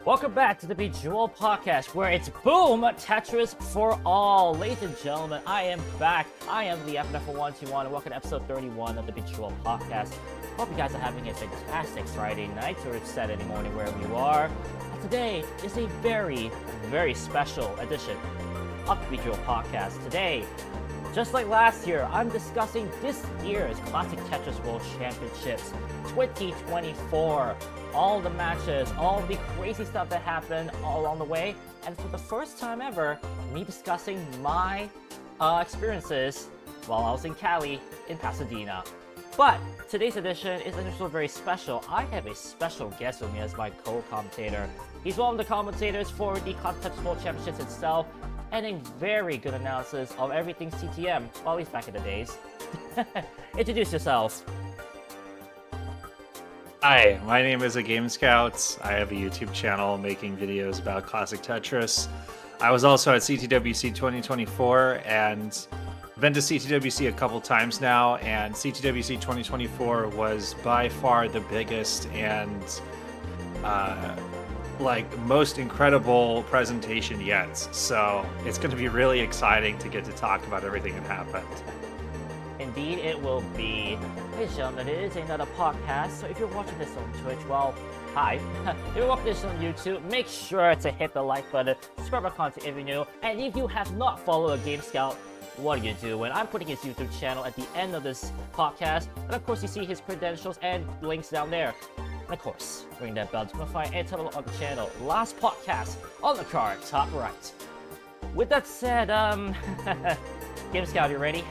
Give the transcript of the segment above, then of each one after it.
Welcome back to the Bejeweled podcast, where it's boom, Tetris for all. Ladies and gentlemen, I am back. I am the FNF121, and welcome to episode 31 of the Bejeweled podcast. Hope you guys are having a fantastic Friday night or Saturday morning, wherever you are. And today is a very, very special edition of the Bejeweled podcast. Today, just like last year, I'm discussing this year's Classic Tetris World Championships 2024. All the matches, all the crazy stuff that happened all along the way, and for the first time ever, me discussing my experiences while I was in Cali, in Pasadena. But today's edition is also very special. I have a special guest with me as my co-commentator. He's one of the commentators for the Classic Tetris World Championships itself, and a very good analysis of everything CTM, well, at least back in the days. Introduce yourself. Hi, my name is aGameScout. I have a YouTube channel making videos about classic Tetris. I was also at CTWC 2024 and been to CTWC a couple times now, and CTWC 2024 was by far the biggest and most incredible presentation yet. So it's going to be really exciting to get to talk about everything that happened. Indeed, it will be. Ladies and gentlemen, it is another podcast, so if you're watching this on Twitch, well, hi. If you're watching this on YouTube, make sure to hit the like button, subscribe our content if you're new, and if you have not followed aGameScout, what are you doing? I'm putting his YouTube channel at the end of this podcast, and of course you see his credentials and links down there. And of course, ring that bell to notify any title on the channel. Last podcast on the card, top right. With that said, aGameScout, you ready?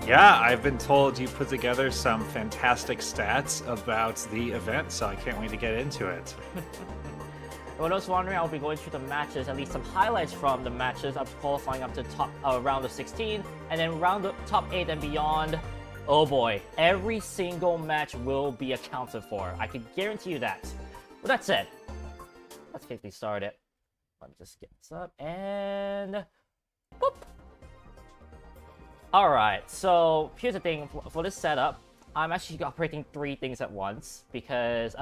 Yeah, I've been told you put together some fantastic stats about the event, so I can't wait to get into it. For those wondering, I'll be going through the matches, at least some highlights from the matches up to qualifying up to top round of 16, and then round of top 8 and beyond. Oh boy, every single match will be accounted for. I can guarantee you that. With that said, let's get things started. Let me just get this up, and boop. Alright, so here's the thing, for this setup, I'm actually operating three things at once, because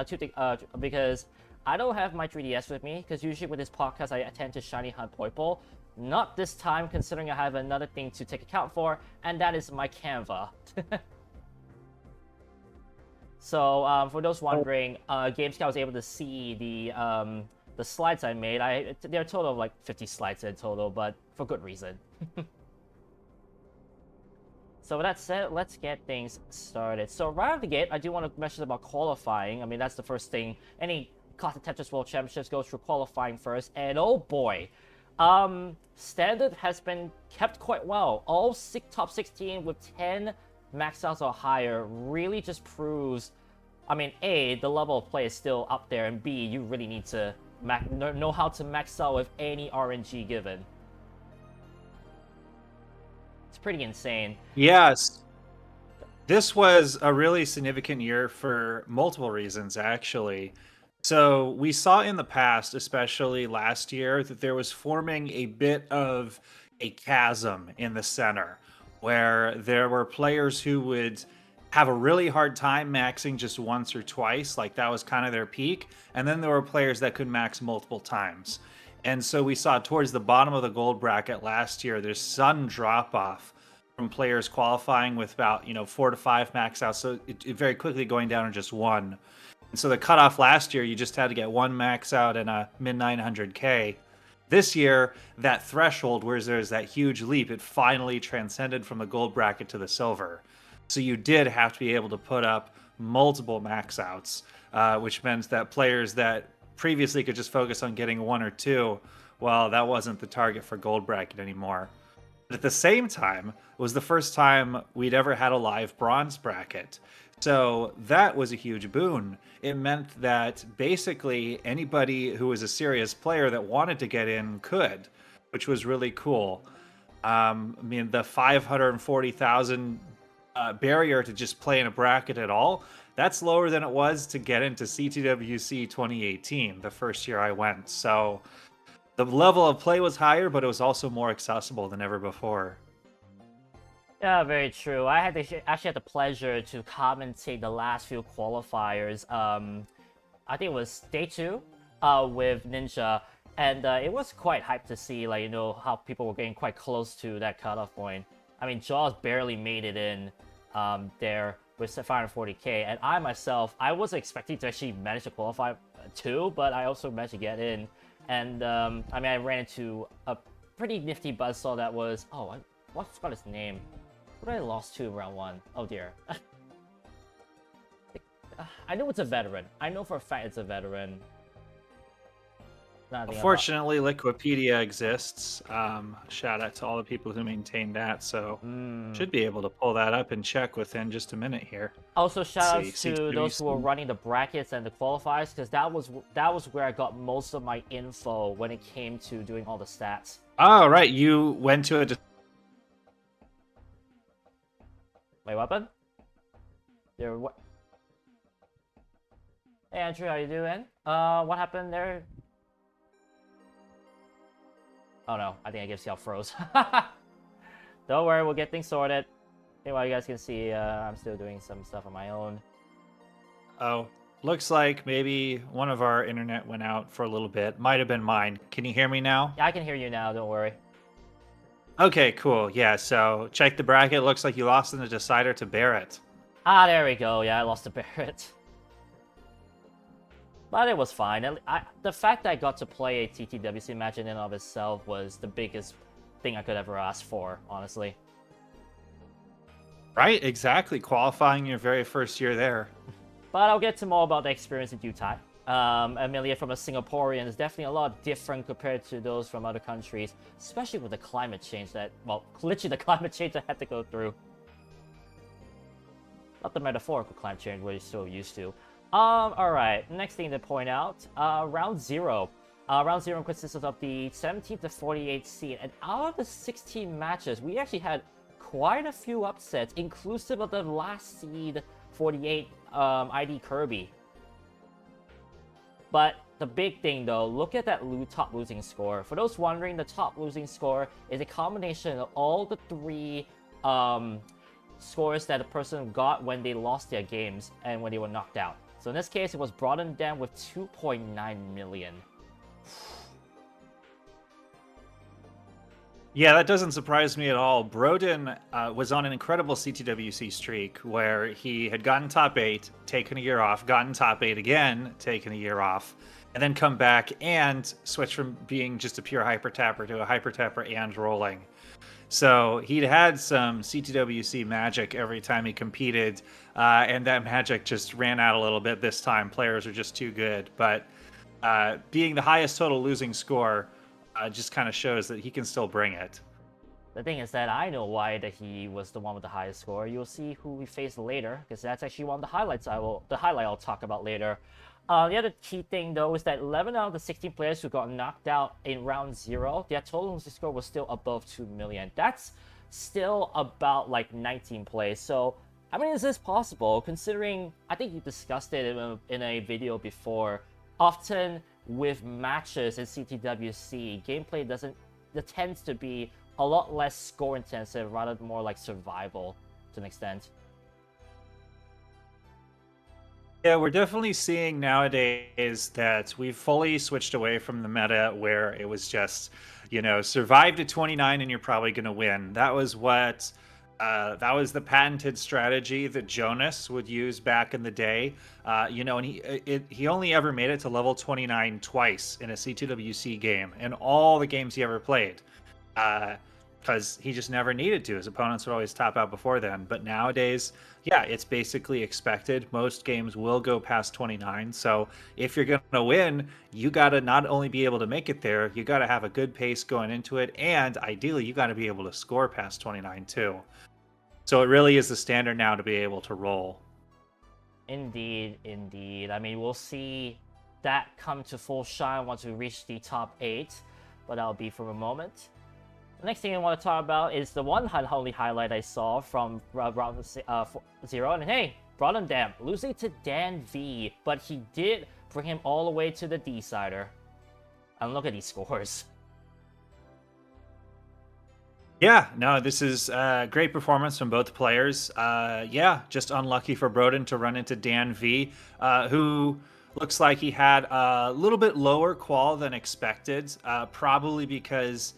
because I don't have my 3DS with me, because usually with this podcast I tend to shiny hunt Poiple. Not this time, considering I have another thing to take account for, and that is my Canva. So, for those wondering, aGameScout was able to see the slides I made. There are a total of like 50 slides in total, but for good reason. So with that said, let's get things started. So right out of the gate, I do want to mention about qualifying. I mean, that's the first thing. Any Classic Tetris World Championships goes through qualifying first. And oh boy, standard has been kept quite well. All top 16 with 10 max outs or higher really just proves, I mean, A, the level of play is still up there, and B, you really need to know how to max out with any RNG given. Pretty insane. Yes. This was a really significant year for multiple reasons, actually. So we saw in the past, especially last year, that there was forming a bit of a chasm in the center, where there were players who would have a really hard time maxing just once or twice, like that was kind of their peak, and then there were players that could max multiple times. And so we saw towards the bottom of the gold bracket last year, there's sudden drop-off from players qualifying with about 4 to 5 max outs, so it very quickly going down to just one. And so the cutoff last year, you just had to get one max out and a mid 900k. This year, that threshold where there's that huge leap, it finally transcended from the gold bracket to the silver. So you did have to be able to put up multiple max outs, which meant that players that previously could just focus on getting one or two, well, that wasn't the target for gold bracket anymore. But at the same time, it was the first time we'd ever had a live bronze bracket. So that was a huge boon. It meant that basically anybody who was a serious player that wanted to get in could, which was really cool. I mean, the 540,000 barrier to just play in a bracket at all, that's lower than it was to get into CTWC 2018, the first year I went. So the level of play was higher, but it was also more accessible than ever before. Yeah, very true. I actually had the pleasure to commentate the last few qualifiers I think it was day 2 with Ninja, and it was quite hyped to see, like, how people were getting quite close to that cutoff point. I mean, Jaws barely made it in there with 540k, and I myself, I wasn't expecting to actually manage to qualify too, but I also managed to get in. And I mean, I ran into a pretty nifty buzzsaw that was, what's got his name? What did I lost to in round 1? Oh dear. I know it's a veteran. I know for a fact it's a veteran. Fortunately, Liquipedia exists. Shout out to all the people who maintain that. So should be able to pull that up and check within just a minute here. Also, shout outs to those who were running the brackets and the qualifiers, because that was where I got most of my info when it came to doing all the stats. Oh right, you went to a. My weapon? There. What? Hey Andrew, how you doing? What happened there? Oh no, I think aGameScout froze. Don't worry, we'll get things sorted. Meanwhile, you guys can see I'm still doing some stuff on my own. Oh, looks like maybe one of our internet went out for a little bit. Might have been mine. Can you hear me now? Yeah, I can hear you now, don't worry. Okay, cool. Yeah, so check the bracket. Looks like you lost in the decider to Barrett. Ah, there we go. Yeah, I lost to Barrett. But it was fine. The fact that I got to play a CTWC match in and of itself was the biggest thing I could ever ask for, honestly. Right, exactly. Qualifying your very first year there. But I'll get to more about the experience in due time. Amelia from a Singaporean is definitely a lot different compared to those from other countries, especially with the climate change that, well, literally the climate change I had to go through. Not the metaphorical climate change we're so used to. Alright, next thing to point out, round 0. Round 0 consists of the 17th to 48th seed, and out of the 16 matches, we actually had quite a few upsets, inclusive of the last seed 48 ID Kirby. But the big thing though, look at that top losing score. For those wondering, the top losing score is a combination of all the 3 scores that a person got when they lost their games and when they were knocked out. So in this case, it was Broaden down with 2.9 million. Yeah, that doesn't surprise me at all. Broden was on an incredible CTWC streak where he had gotten top 8, taken a year off, gotten top 8 again, taken a year off, and then come back and switch from being just a pure hyper tapper to a hyper tapper and rolling. So he'd had some CTWC magic every time he competed, and that magic just ran out a little bit this time. Players are just too good. But being the highest total losing score just kind of shows that he can still bring it. The thing is that I know why that he was the one with the highest score. You'll see who we faced later, because that's actually one of the highlights I'll talk about later. The other key thing, though, is that 11 out of the 16 players who got knocked out in round 0, their total losing score was still above 2 million. That's still about, like, 19 plays. So, I mean, is this possible? Considering, I think you discussed it in a video before. Often, with matches in CTWC, gameplay tends to be a lot less score-intensive, rather more like survival, to an extent. Yeah, we're definitely seeing nowadays that we've fully switched away from the meta where it was just, survive to 29 and you're probably going to win. That was that was the patented strategy that Jonas would use back in the day. And he only ever made it to level 29 twice in a C2WC game in all the games he ever played. Because he just never needed to. His opponents would always top out before then. But nowadays, yeah, it's basically expected. Most games will go past 29. So if you're going to win, you got to not only be able to make it there, you got to have a good pace going into it. And ideally, you got to be able to score past 29 too. So it really is the standard now to be able to roll. Indeed, indeed. I mean, we'll see that come to full shine once we reach the top 8. But that'll be for a moment. The next thing I want to talk about is the one only highlight I saw from round 0. And hey, Broadendam losing to Dan V, but he did bring him all the way to the decider. And look at these scores. Yeah, no, this is a great performance from both players. Yeah, just unlucky for Broden to run into Dan V, who looks like he had a little bit lower qual than expected, probably because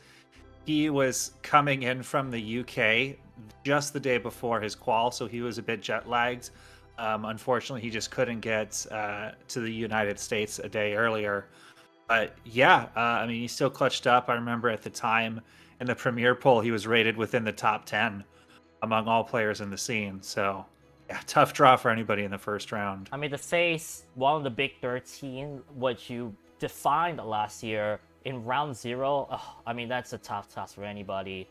he was coming in from the UK just the day before his qual, so he was a bit jet lagged. Unfortunately, he just couldn't get to the United States a day earlier. But yeah, I mean, he still clutched up. I remember at the time in the Premier poll, he was rated within the top 10 among all players in the scene. So yeah, tough draw for anybody in the first round. I mean, to face one of the big 13, which you defined last year in round 0, I mean, that's a tough task for anybody.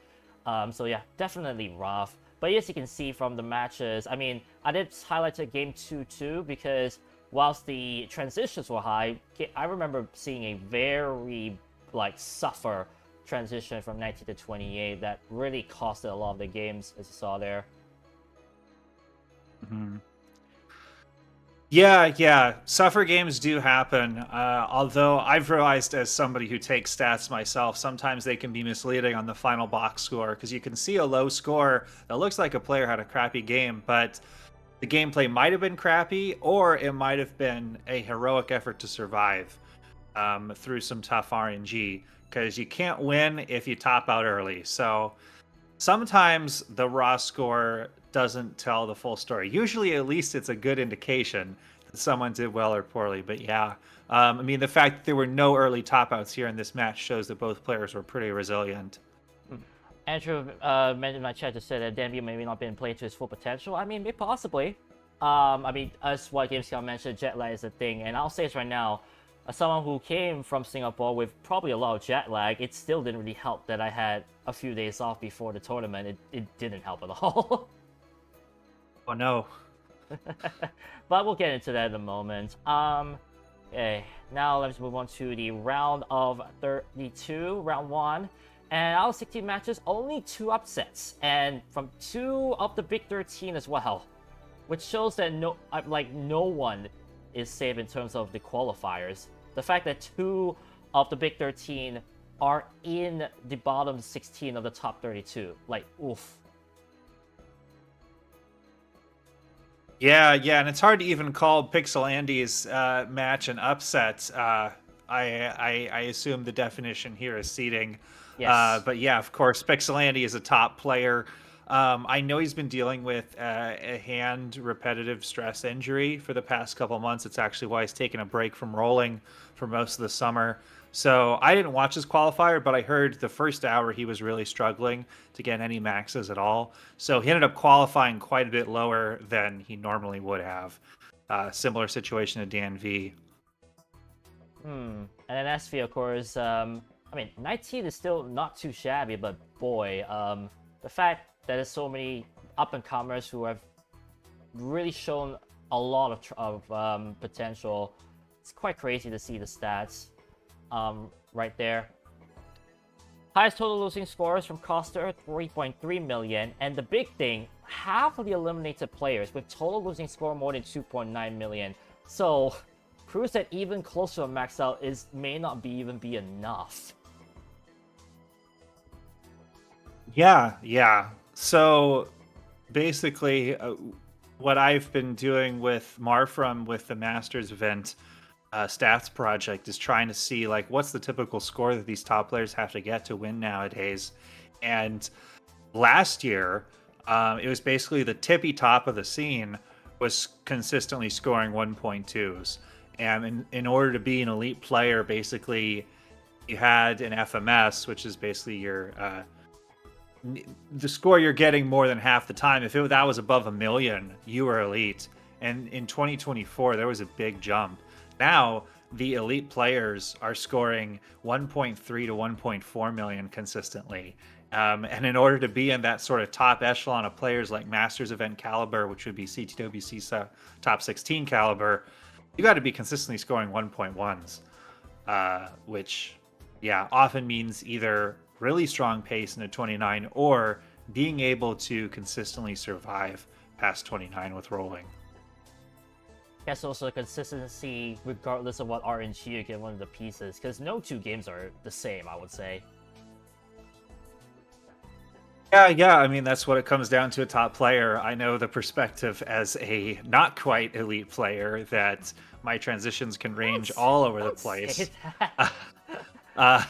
So yeah, definitely rough. But as you can see from the matches, I mean, I did highlight game 2 too, because whilst the transitions were high, I remember seeing a very, suffer transition from 19 to 28 that really costed a lot of the games, as you saw there. Mm-hmm. Yeah. Suffer games do happen. Although I've realized as somebody who takes stats myself, sometimes they can be misleading on the final box score because you can see a low score that looks like a player had a crappy game, but the gameplay might have been crappy or it might have been a heroic effort to survive through some tough RNG because you can't win if you top out early. So sometimes the raw score doesn't tell the full story. Usually, at least, it's a good indication that someone did well or poorly. But yeah, I mean, the fact that there were no early top outs here in this match shows that both players were pretty resilient. Andrew mentioned in my chat to say that Danby maybe not been played to his full potential. I mean, maybe possibly. I mean, as what GameScout mentioned, jet lag is a thing, and I'll say it right now. As someone who came from Singapore with probably a lot of jet lag, it still didn't really help that I had a few days off before the tournament. It didn't help at all. Oh no. But we'll get into that in a moment. Okay, now let's move on to the round of 32, round 1. And out of 16 matches, only 2 upsets, and from 2 of the big 13 as well, which shows that no one is safe in terms of the qualifiers. The fact that 2 of the big 13 are in the bottom 16 of the top 32, oof. Yeah, and it's hard to even call Pixel Andy's match an upset. I assume the definition here is seeding. Yes. But yeah, of course, Pixel Andy is a top player. I know he's been dealing with a hand repetitive stress injury for the past couple months. It's actually why he's taken a break from rolling for most of the summer. So I didn't watch his qualifier, but I heard the first hour he was really struggling to get any maxes at all. So he ended up qualifying quite a bit lower than he normally would have. Similar situation to Dan V. And then SV, of course, I mean, 19 is still not too shabby, but boy, the fact that there's so many up-and-comers who have really shown a lot of potential, it's quite crazy to see the stats right there. Highest total losing scores from Coster, 3.3 million, and the big thing, half of the eliminated players with total losing score more than 2.9 million. So, proves that even closer to a max out may not even be enough. Yeah. So basically, what I've been doing with Marfrum with the Masters event stats project is trying to see what's the typical score that these top players have to get to win nowadays. And last year, it was basically the tippy top of the scene was consistently scoring 1.2s. And in order to be an elite player, basically, you had an FMS, which is basically your the score you're getting more than half the time. If that was above 1 million, you were elite. And in 2024, there was a big jump. Now, the elite players are scoring 1.3 to 1.4 million consistently. And in order to be in that sort of top echelon of players like Masters event caliber, which would be CTWC top 16 caliber, you got to be consistently scoring 1.1s, which, yeah, often means either really strong pace in a 29 or being able to consistently survive past 29 with rolling. Guess also consistency regardless of what RNG you get one of the pieces, because no 2 games are the same, I would say. Yeah. I mean, that's what it comes down to a top player. I know the perspective as a not quite elite player that my transitions can range all over the Don't say place. that. uh,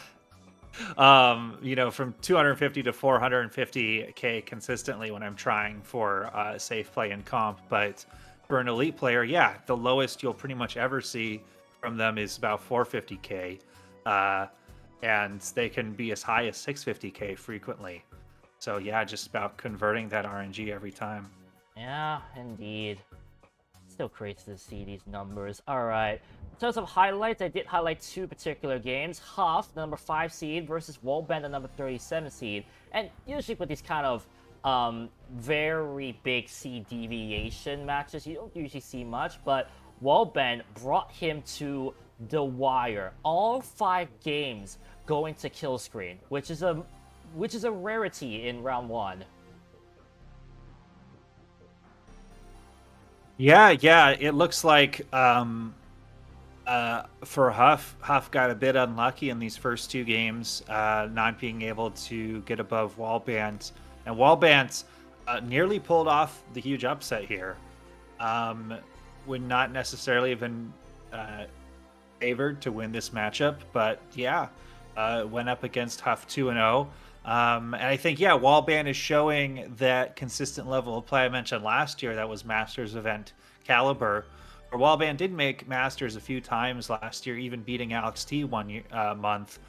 from 250 to 450k consistently when I'm trying for safe play and comp. But for an elite player, yeah, the lowest you'll pretty much ever see from them is about 450k, and they can be as high as 650k frequently. So yeah, just about converting that RNG every time. Yeah, indeed. Still crazy to see these numbers. Alright. In terms of highlights, I did highlight two particular games. Huff, the number 5 seed, versus Wallband, the number 37 seed. And usually with these kind of very big seed deviation matches, you don't usually see much, but Wallband brought him to the wire. All 5 games going to kill screen, which is a rarity in round 1. Yeah. It looks like for Huff got a bit unlucky in these first 2 games, not being able to get above Wallband, and Wallband nearly pulled off the huge upset here. Would not necessarily have been favored to win this matchup, but yeah, went up against Huff 2-0. And I think, yeah, Wallband is showing that consistent level of play I mentioned last year that was Masters event caliber. Or Wallband did make Masters a few times last year, even beating Alex T one month,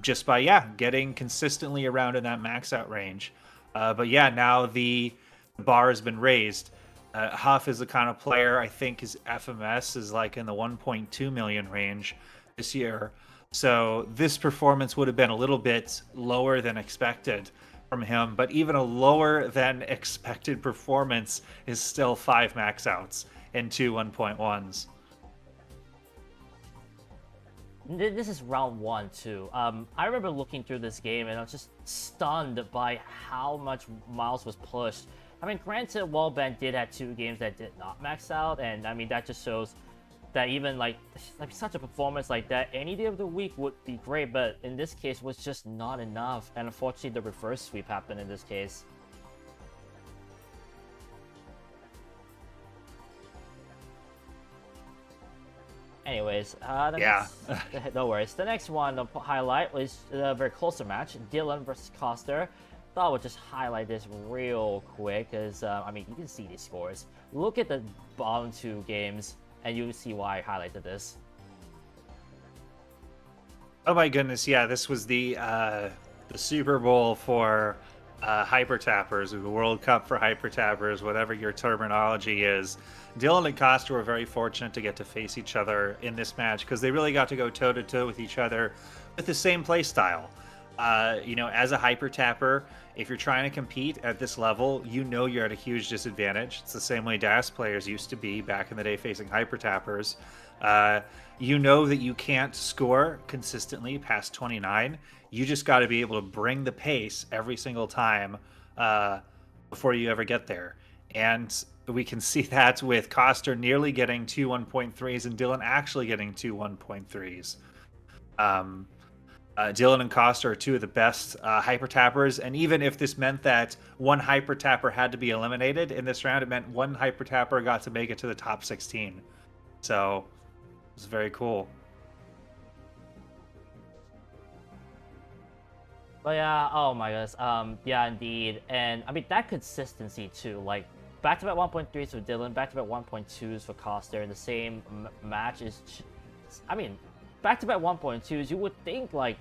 just by, yeah, getting consistently around in that max out range. But yeah, now the bar has been raised. Huff is the kind of player I think his FMS is like in the 1.2 million range this year. So this performance would have been a little bit lower than expected from him, but even a lower than expected performance is still 5 max outs and 2 1.1s. This is round 1 too. I remember looking through this game and I was just stunned by how much Miles was pushed. I mean, granted, Wallband did have 2 games that did not max out, and I mean that just shows that even like such a performance like that any day of the week would be great, but in this case was just not enough, and unfortunately the reverse sweep happened in this case. Anyways, no worries. The next one to highlight was a very closer match, Dylan versus Coster. Thought I would just highlight this real quick, because I mean, you can see these scores. Look at the bottom 2 games, and you'll see why I highlighted this. Oh my goodness, yeah, this was the Super Bowl for hyper tappers, or the World Cup for hyper tappers, whatever your terminology is. Dylan and Costa were very fortunate to get to face each other in this match because they really got to go toe to toe with each other with the same play style. As a hyper tapper, if you're trying to compete at this level, you're at a huge disadvantage. It's the same way DAS players used to be back in the day facing hyper tappers. You know that you can't score consistently past 29. You just got to be able to bring the pace every single time before you ever get there. And we can see that with Coster nearly getting 2 1.3s and Dylan actually getting 2 1.3s. Dylan and Costa are 2 of the best hyper tappers, and even if this meant that one hyper tapper had to be eliminated in this round, it meant one hyper tapper got to make it to the top 16. So it's very cool. But yeah, oh my goodness, yeah, indeed, and I mean that consistency too, like back-to-back 1.3s for Dylan, back-to-back 1.2s for Costa in the same match is, I mean, back-to-back 1.2s, you would think like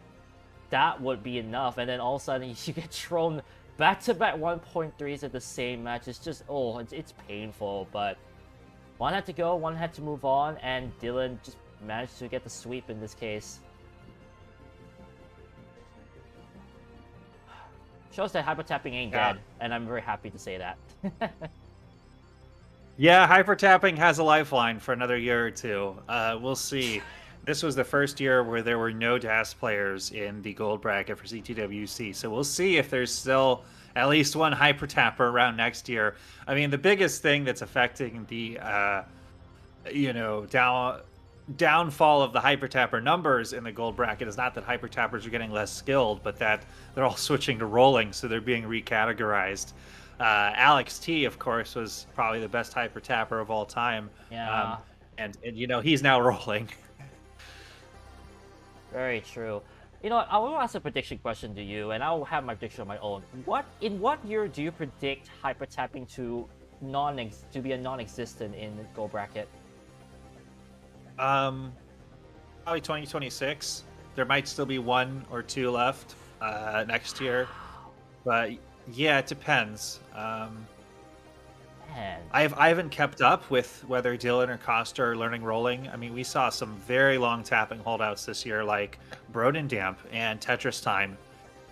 that would be enough, and then all of a sudden you get thrown back-to-back 1.3s at the same match. It's just, it's painful, but one had to go, one had to move on, and Dylan just managed to get the sweep in this case. Shows that hyper tapping ain't dead, and I'm very happy to say that. Yeah, hyper tapping has a lifeline for another year or 2. We'll see. This was the first year where there were no DAS players in the gold bracket for CTWC, so we'll see if there's still at least one hyper tapper around next year. I mean, the biggest thing that's affecting the downfall of the hyper-tapper numbers in the gold bracket is not that hyper-tappers are getting less skilled, but that they're all switching to rolling, so they're being recategorized. Alex T, of course, was probably the best hyper-tapper of all time. Yeah. And you know, he's now rolling. Very true. You know what? I will ask a prediction question to you, and I'll have my prediction of my own. In what year do you predict hyper tapping to be a non-existent in the gold bracket? Probably 2026. There might still be 1 or 2 left next year, but yeah, it depends. Man. I haven't kept up with whether Dylan or Costa are learning rolling. I mean, we saw some very long tapping holdouts this year, like Brodendamp and Tetris Time,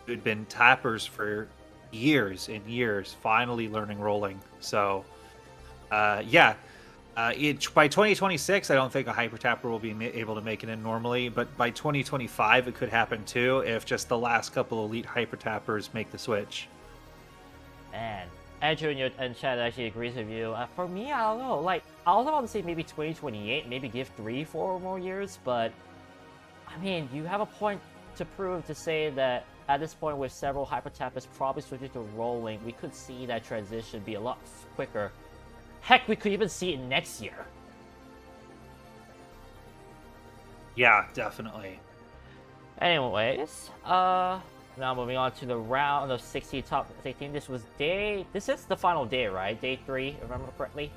who'd been tappers for years and years, finally learning rolling. So, yeah. By 2026, I don't think a hyper tapper will be able to make it in normally, but by 2025, it could happen too if just the last couple elite hyper tappers make the switch. Man. Andrew in chat actually agrees with you. For me, I don't know. Like, I also want to say maybe 2028, maybe give 3-4 more years, but I mean, you have a point to prove to say that at this point, with several hyper tappers probably switching to rolling, we could see that transition be a lot quicker. Heck, we could even see it next year. Yeah, definitely. Anyways, now moving on to the round of 16 top 16. This is the final day, right? Day 3, if I remember correctly.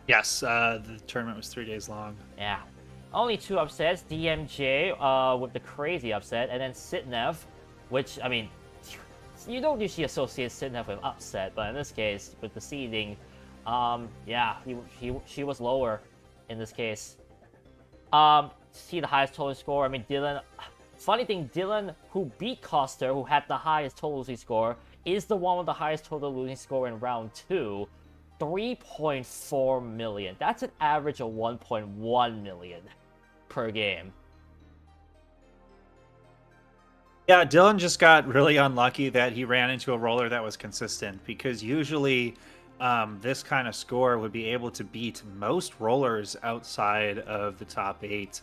Yes, the tournament was 3 days long. Yeah. Only 2 upsets. DMJ with the crazy upset, and then Sitnev, which, I mean, you don't usually associate Sitnev with upset, but in this case, with the seeding, yeah, she was lower in this case. See the highest total score. I mean, Dylan. Funny thing, Dylan, who beat Costa, who had the highest total losing score, is the one with the highest total losing score in round 2. 3.4 million. That's an average of 1.1 million per game. Yeah, Dylan just got really unlucky that he ran into a roller that was consistent, because usually this kind of score would be able to beat most rollers outside of the top 8.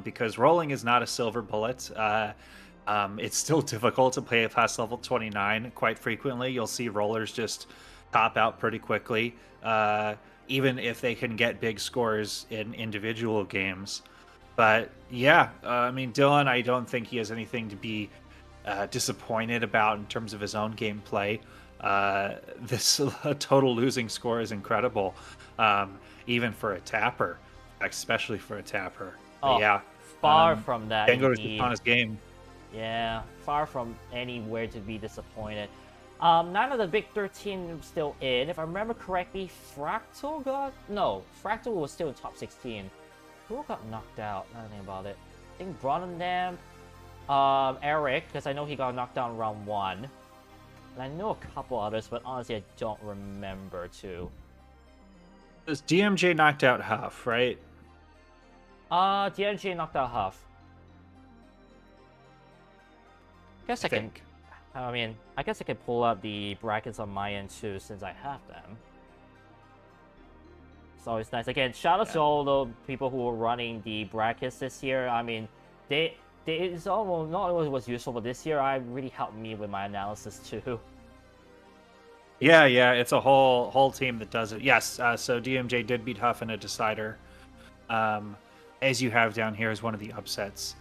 Because rolling is not a silver bullet. It's still difficult to play past level 29 quite frequently. You'll see rollers just top out pretty quickly, even if they can get big scores in individual games. But yeah, I mean, Dylan, I don't think he has anything to be disappointed about in terms of his own gameplay. This total losing score is incredible, even for a tapper, especially for a tapper. Oh, yeah, far from that. Can't go to on his game. Yeah, far from anywhere to be disappointed. None of the big 13 still in. If I remember correctly, Fractal was still in top 16. Who got knocked out? Nothing about it. I think Brodendamp, Eric, because I know he got knocked down in round 1. And I know a couple others, but honestly, I don't remember too. This DMJ knocked out Huff, right? DMJ knocked out Huff. I guess I can pull up the brackets on my end too, since I have them. It's always nice. Again, shout out to all the people who were running the brackets this year. I mean, it's almost not only was useful, but this year it really helped me with my analysis too. Yeah, it's a whole team that does it. Yes, so DMJ did beat Huff in a decider. As you have down here as one of the upsets.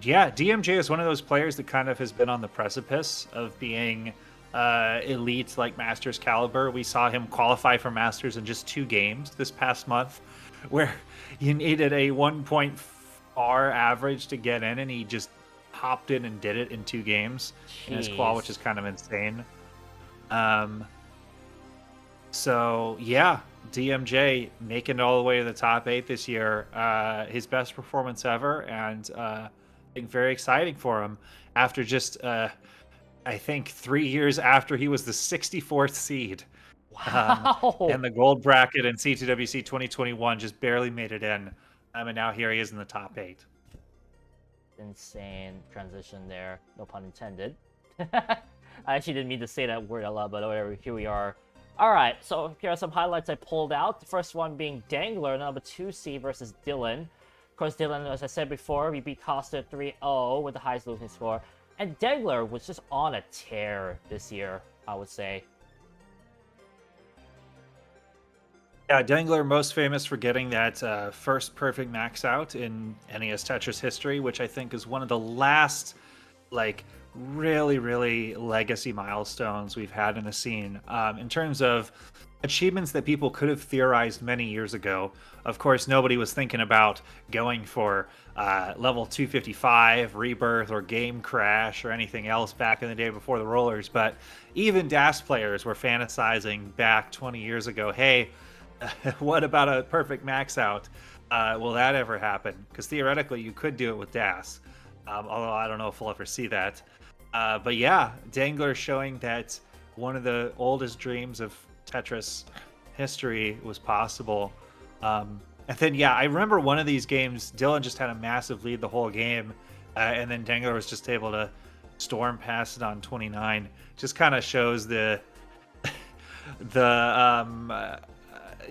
Yeah, DMJ is one of those players that kind of has been on the precipice of being elite, like Masters caliber. We saw him qualify for Masters in just 2 games this past month, where you needed a 1.4 average to get in, and he just hopped in and did it in 2 games in his qual, which is kind of insane. So yeah, DMJ making it all the way to the top 8 this year. His best performance ever, and I think very exciting for him after just I think 3 years after he was the 64th seed. Wow. And the gold bracket in CTWC 2021 just barely made it in. And now here he is in the top 8. Insane transition there. No pun intended. I actually didn't mean to say that word a lot, but whatever. Here we are. All right, so here are some highlights I pulled out. The first one being Dangler, number 2C versus Dylan. Of course, Dylan, as I said before, we beat Costa 3-0 with the highest losing score. And Dangler was just on a tear this year, I would say. Yeah, Dangler most famous for getting that first perfect max out in NES Tetris history, which I think is one of the last, like, really legacy milestones we've had in the scene. In terms of achievements that people could have theorized many years ago, of course, nobody was thinking about going for level 255, Rebirth, or Game Crash, or anything else back in the day before the rollers, but even DAS players were fantasizing back 20 years ago, hey, what about a perfect max out? Will that ever happen? Because theoretically, you could do it with DAS, although I don't know if we'll ever see that. But yeah, Dangler showing that one of the oldest dreams of Tetris history was possible. And then, yeah, I remember one of these games, Dylan just had a massive lead the whole game, and then Dangler was just able to storm past it on 29. Just kind of shows the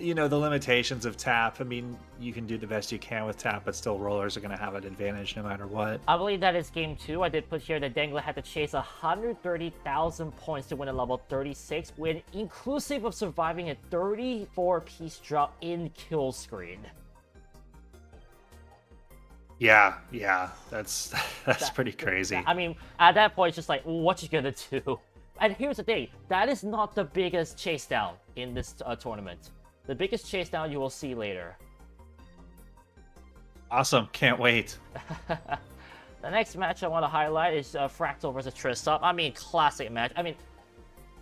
the limitations of tap. I mean, you can do the best you can with tap, but still rollers are going to have an advantage no matter what. I believe that is game 2. I did put here that Dangler had to chase 130,000 points to win a level 36, with inclusive of surviving a 34-piece drop in kill screen. Yeah, that's pretty crazy. I mean, at that point, it's just like, what you gonna do? And here's the thing, that is not the biggest chase down in this tournament. The biggest chase down you will see later. Awesome, can't wait. The next match I want to highlight is Fractal versus Tristop. I mean, classic match. I mean,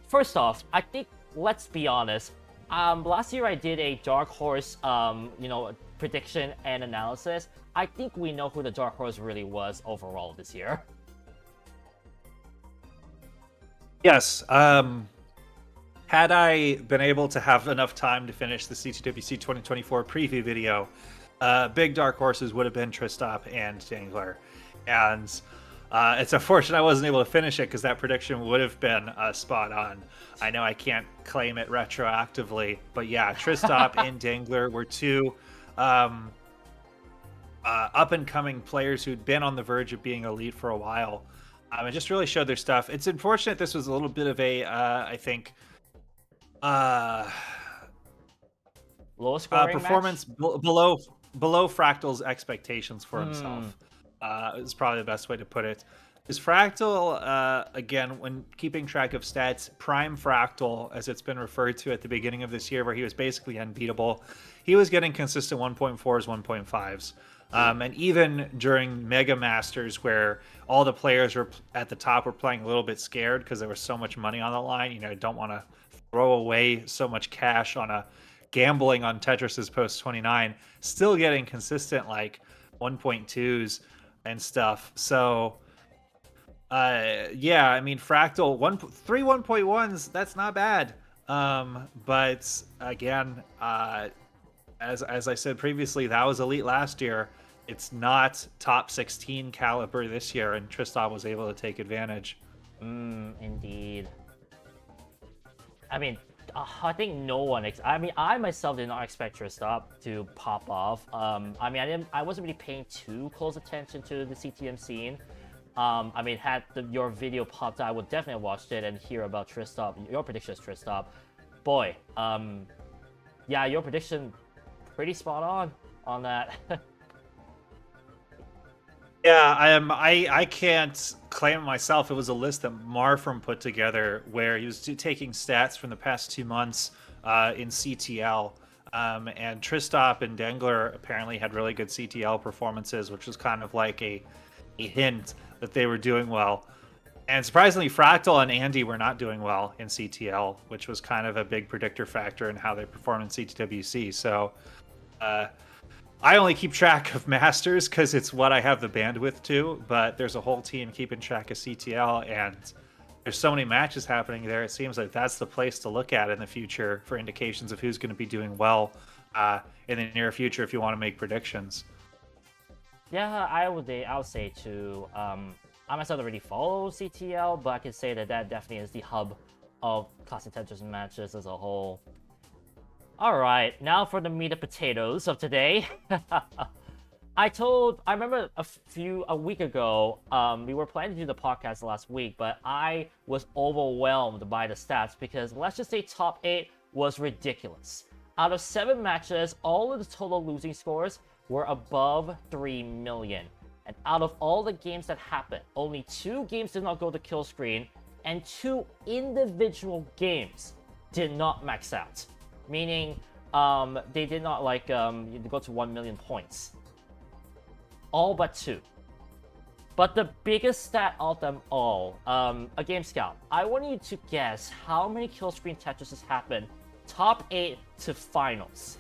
first off, I think, let's be honest, last year I did a Dark Horse, prediction and analysis. I think we know who the Dark Horse really was overall this year. Yes, had I been able to have enough time to finish the CTWC 2024 preview video, big dark horses would have been Tristop and Dangler. And it's unfortunate I wasn't able to finish it because that prediction would have been spot on. I know I can't claim it retroactively, but yeah, Tristop and Dangler were two up-and-coming players who'd been on the verge of being elite for a while. It just really showed their stuff. It's unfortunate this was a little bit of a, I think, low scoring performance below Fractal's expectations for himself. Is probably the best way to put it. Is Fractal, again, when keeping track of stats, Prime Fractal, as it's been referred to at the beginning of this year, where he was basically unbeatable, he was getting consistent 1.4s, 1.5s. And even during Mega Masters, where all the players were at the top were playing a little bit scared because there was so much money on the line, don't want to throw away so much cash on a gambling on Tetris's post 29, still getting consistent like 1.2s and stuff. So yeah, I mean, Fractal, 3 1.1s, that's not bad. But again, as I said previously, that was elite last year. It's not top 16 caliber this year, and Tristop was able to take advantage. Indeed. I mean, I think no one. I myself did not expect Tristop to pop off. I mean, I wasn't really paying too close attention to the CTM scene. I mean, had your video popped, I would definitely have watched it and hear about Tristop. Your prediction is Tristop. Boy, yeah, your prediction pretty spot on that. Yeah, I can't claim it myself. It was a list that Marfrom put together where he was taking stats from the past 2 months in CTL. And Tristop and Dangler apparently had really good CTL performances, which was kind of like a hint that they were doing well. And surprisingly, Fractal and Andy were not doing well in CTL, which was kind of a big predictor factor in how they perform in CTWC. So I only keep track of Masters because it's what I have the bandwidth to, but there's a whole team keeping track of CTL, and there's so many matches happening there. It seems like that's the place to look at in the future for indications of who's going to be doing well in the near future if you want to make predictions. Yeah, I would say too. I myself don't really follow CTL, but I can say that definitely is the hub of classic Tetris matches as a whole. Alright, now for the meat and potatoes of today. I remember a week ago, we were planning to do the podcast last week, but I was overwhelmed by the stats because let's just say top 8 was ridiculous. Out of 7 matches, all of the total losing scores were above 3 million. And out of all the games that happened, only 2 games did not go to kill screen, and 2 individual games did not max out. Meaning, they did not go to 1 million points. All but 2. But the biggest stat of them all, aGameScout, I want you to guess how many kill screen Tetrises happened top 8 to finals.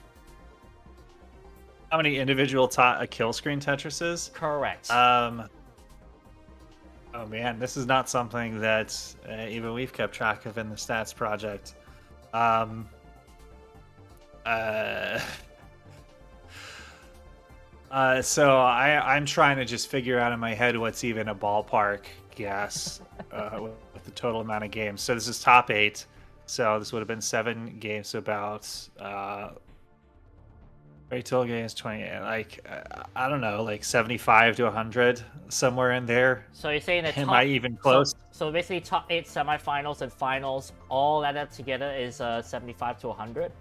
How many individual kill screen Tetrises? Correct. Oh man, this is not something that even we've kept track of in the stats project. So I'm trying to just figure out in my head what's even a ballpark guess with the total amount of games. So this is top 8. So this would have been 7 games, so about total games 20. I don't know, like 75 to 100, somewhere in there. So you're saying that am I even close? So basically, top 8 semifinals and finals all added together is 75 to 100.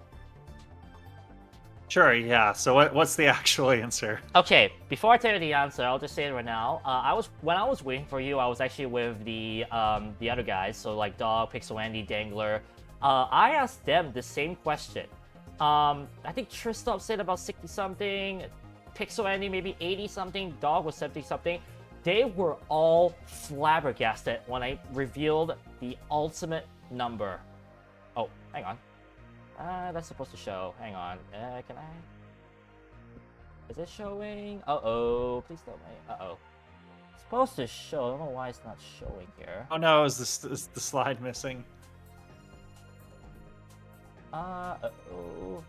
Sure, yeah. So what's the actual answer? Okay, before I tell you the answer, I'll just say it right now. When I was waiting for you, I was actually with the other guys, so like Dog, Pixel Andy, Dangler. I asked them the same question. I think Tristop said about 60 something, Pixel Andy maybe 80 something, Dog was 70 something. They were all flabbergasted when I revealed the ultimate number. Oh, hang on. That's supposed to show. Hang on. Can I? Is it showing? Uh-oh. Please don't wait. Uh-oh. It's supposed to show. I don't know why it's not showing here. Oh no, is the slide missing? Uh-oh.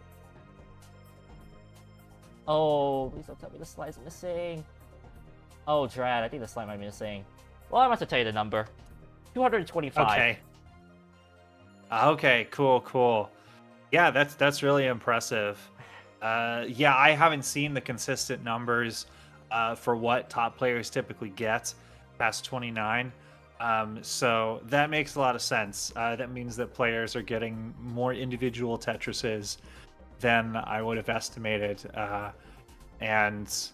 Oh, please don't tell me the slide's missing. Oh, Drad, I think the slide might be missing. Well, I'm about to tell you the number. 225. Okay. Okay, cool. Yeah, that's really impressive. Yeah, I haven't seen the consistent numbers for what top players typically get past 29. So that makes a lot of sense. That means that players are getting more individual Tetrises than I would have estimated. And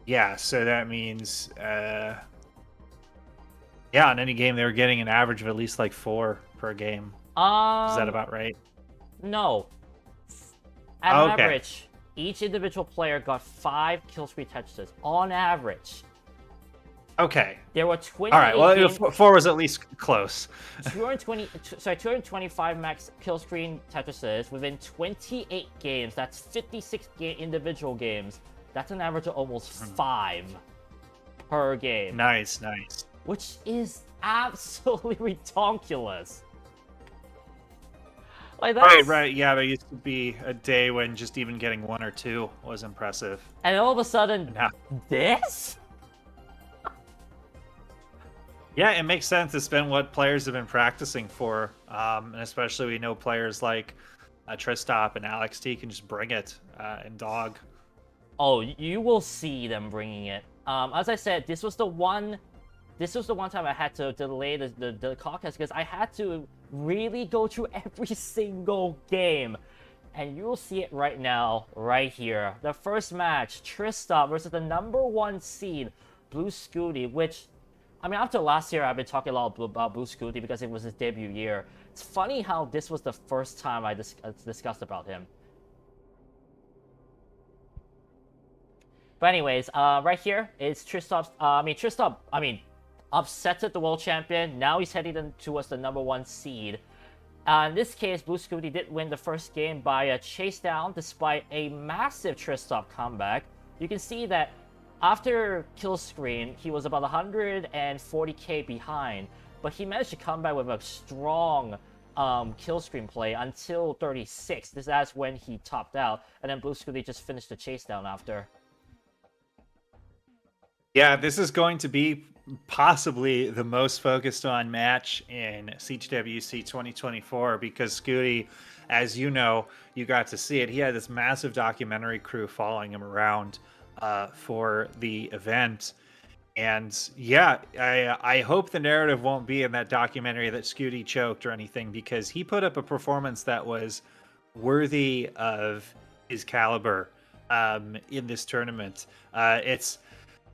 yeah, so that means yeah, in any game they were getting an average of at least like 4 per game. Is that about right? No. At an average, each individual player got 5 kill screen Tetrises on average. Okay. There were 20. All right. Well, 4 was at least close. 225 max kill screen Tetrises within 28 games. That's 56 individual games. That's an average of almost 5 per game. Nice. Which is absolutely redonkulous. Like right. Yeah, there used to be a day when just even getting 1 or 2 was impressive. And all of a sudden, this? Yeah, it makes sense. It's been what players have been practicing for. And especially we know players like Tristop and Alex T can just bring it, and Dog. Oh, you will see them bringing it. As I said, this was the one time I had to delay the podcast because I had to really go through every single game. And you'll see it right now, right here. The first match, Tristop versus the #1 seed, Blue Scooty, which, I mean, after last year, I've been talking a lot about Blue Scooty because it was his debut year. It's funny how this was the first time I discussed about him. But anyways, right here is Tristop's, Tristop, upsetted the world champion. Now he's heading towards the #1 seed. In this case, Blue Scooty did win the first game by a chase down despite a massive Tristop comeback. You can see that after kill screen, he was about 140k behind, but he managed to come back with a strong kill screen play until 36. That's when he topped out, and then Blue Scooty just finished the chase down after. Yeah, this is going to be possibly the most focused on match in CTWC 2024 because Scooty, as you know, you got to see it. He had this massive documentary crew following him around for the event. And yeah, I hope the narrative won't be in that documentary that Scooty choked or anything because he put up a performance that was worthy of his caliber in this tournament. It's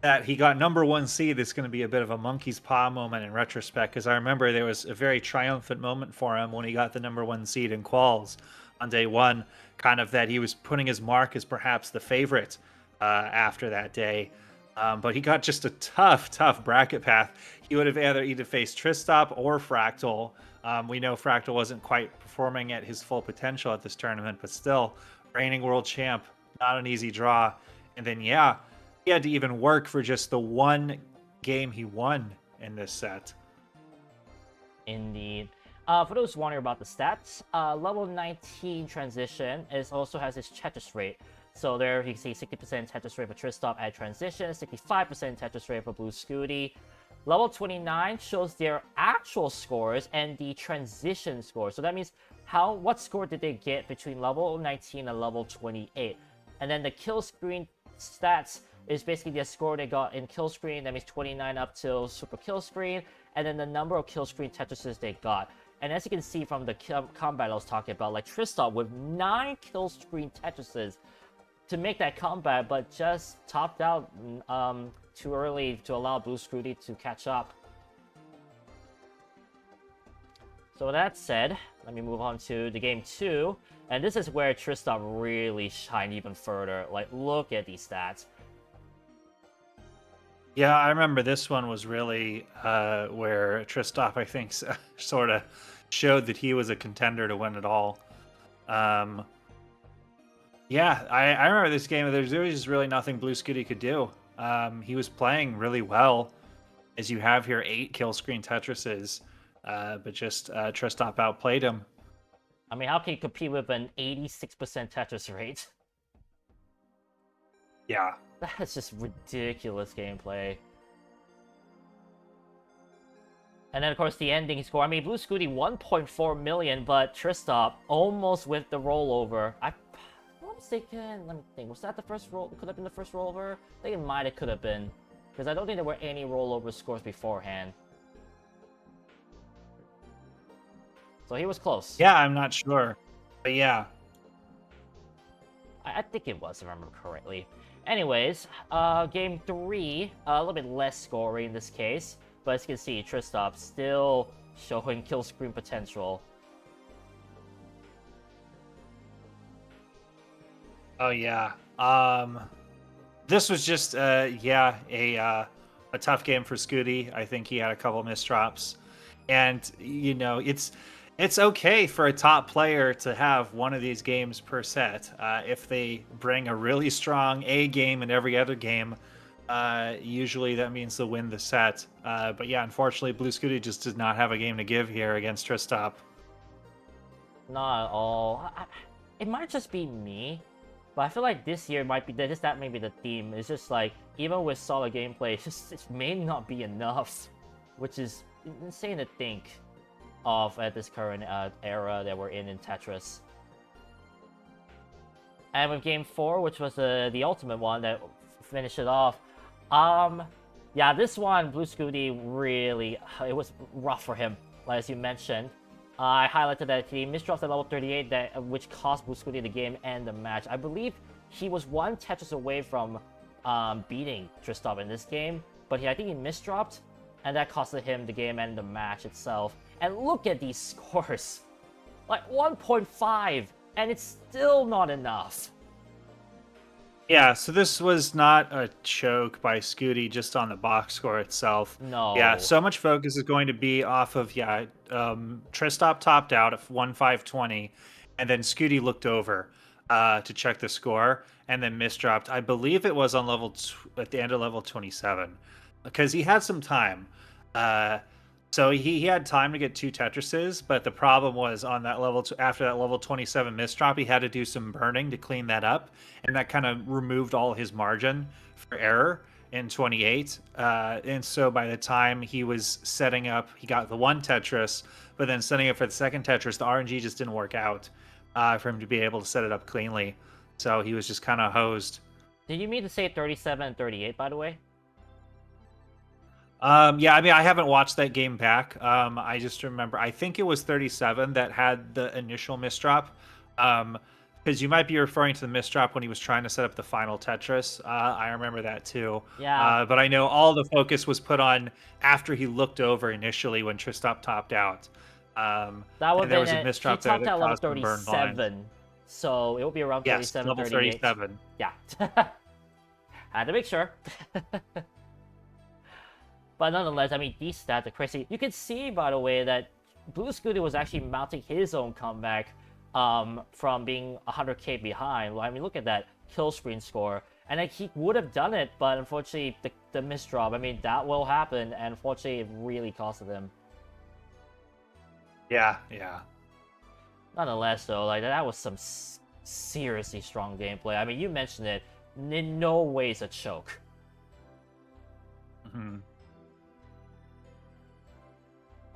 that he got number one seed is going to be a bit of a monkey's paw moment in retrospect because I remember there was a very triumphant moment for him when he got the number one seed in quals on day one, kind of that he was putting his mark as perhaps the favorite after that day. But he got just a tough bracket path. He would have either faced Tristop or Fractal. We know Fractal wasn't quite performing at his full potential at this tournament, but still, reigning world champ, not an easy draw. And then, yeah, he had to even work for just the one game he won in this set. Indeed. For those wondering about the stats, level 19 transition also has its Tetris rate. So there you can see 60% Tetris rate for Tristop at transition, 65% Tetris rate for Blue Scooty. Level 29 shows their actual scores and the transition score. So that means what score did they get between level 19 and level 28. And then the kill screen stats is basically the score they got in kill screen. That means 29 up till super kill screen. And then the number of kill screen Tetrises they got. And as you can see from the combat I was talking about, like Tristop with 9 kill screen Tetrises to make that comeback, but just topped out too early to allow Blue Scooty to catch up. So with that said, let me move on to the game 2. And this is where Tristop really shined even further. Like, look at these stats. Yeah, I remember this one was really where Tristop, I think, sort of showed that he was a contender to win it all. Yeah, I remember this game. There was just really nothing Blue Scooty could do. He was playing really well, as you have here 8 kill screen Tetrises, but just Tristop outplayed him. I mean, how can you compete with an 86% Tetris rate? Yeah. That's just ridiculous gameplay. And then, of course, the ending score. I mean, Blue Scooty 1.4 million, but Tristop almost with the rollover. I'm not mistaken. Let me think. Was that the first roll? Could have been the first rollover? I think it could have been. Because I don't think there were any rollover scores beforehand. So he was close. Yeah, I'm not sure. But yeah. I think it was, if I remember correctly. Anyways, game 3, a little bit less scoring in this case. But as you can see, Tristop still showing kill screen potential. Oh yeah. This was just a tough game for Scooty. I think he had a couple misdrops, and you know it's okay for a top player to have one of these games per set. If they bring a really strong A game in every other game, usually that means they'll win the set. But yeah, unfortunately, Blue Scooty just did not have a game to give here against Tristop. Not at all. It might just be me, but I feel like this year might be that may be the theme. It's just like even with solid gameplay, it may not be enough, which is insane to think of at this current era that we're in Tetris. And with game 4, which was the ultimate one that finished it off, yeah, this one, Blue Scooty really, it was rough for him, like as you mentioned. I highlighted that he misdropped at level 38, which cost Blue Scooty the game and the match. I believe he was one Tetris away from beating Tristop in this game, but I think he misdropped, and that costed him the game and the match itself. And look at these scores, like 1.5, and it's still not enough. Yeah, so this was not a choke by Scooty just on the box score itself. No. Yeah, so much focus is going to be off of, Tristop topped out at 1,520, and then Scooty looked over to check the score, and then misdropped. I believe it was on at the end of level 27, because he had some time. So he had time to get 2 Tetrises, but the problem was on that level after that level 27 misdrop, he had to do some burning to clean that up, and that kind of removed all his margin for error. in 28. And so by the time he was setting up, he got the one Tetris, but then setting up for the second Tetris, the RNG just didn't work out for him to be able to set it up cleanly. So he was just kind of hosed. Did you mean to say 37 and 38, by the way? Yeah, I mean, I haven't watched that game back. I just remember, I think it was 37 that had the initial misdrop. Because you might be referring to the misdrop when he was trying to set up the final Tetris. I remember that too. Yeah. But I know all the focus was put on after he looked over initially when Tristop topped out. That would And there was was a misdrop there topped that out level caused him to burn lines. 37. So it will be around Yes, 37, level 38. 37. Yeah. Had to make sure. But nonetheless, I mean, these stats are crazy. You can see, by the way, that Blue Scooter was actually mounting his own comeback from being 100k behind. I mean, look at that kill screen score. And like, he would have done it, but unfortunately, the misdrop, I mean, that will happen, and unfortunately, it really costed him. Yeah. Nonetheless, though, like, that was some seriously strong gameplay. I mean, you mentioned it. In no way is a choke. Mm-hmm.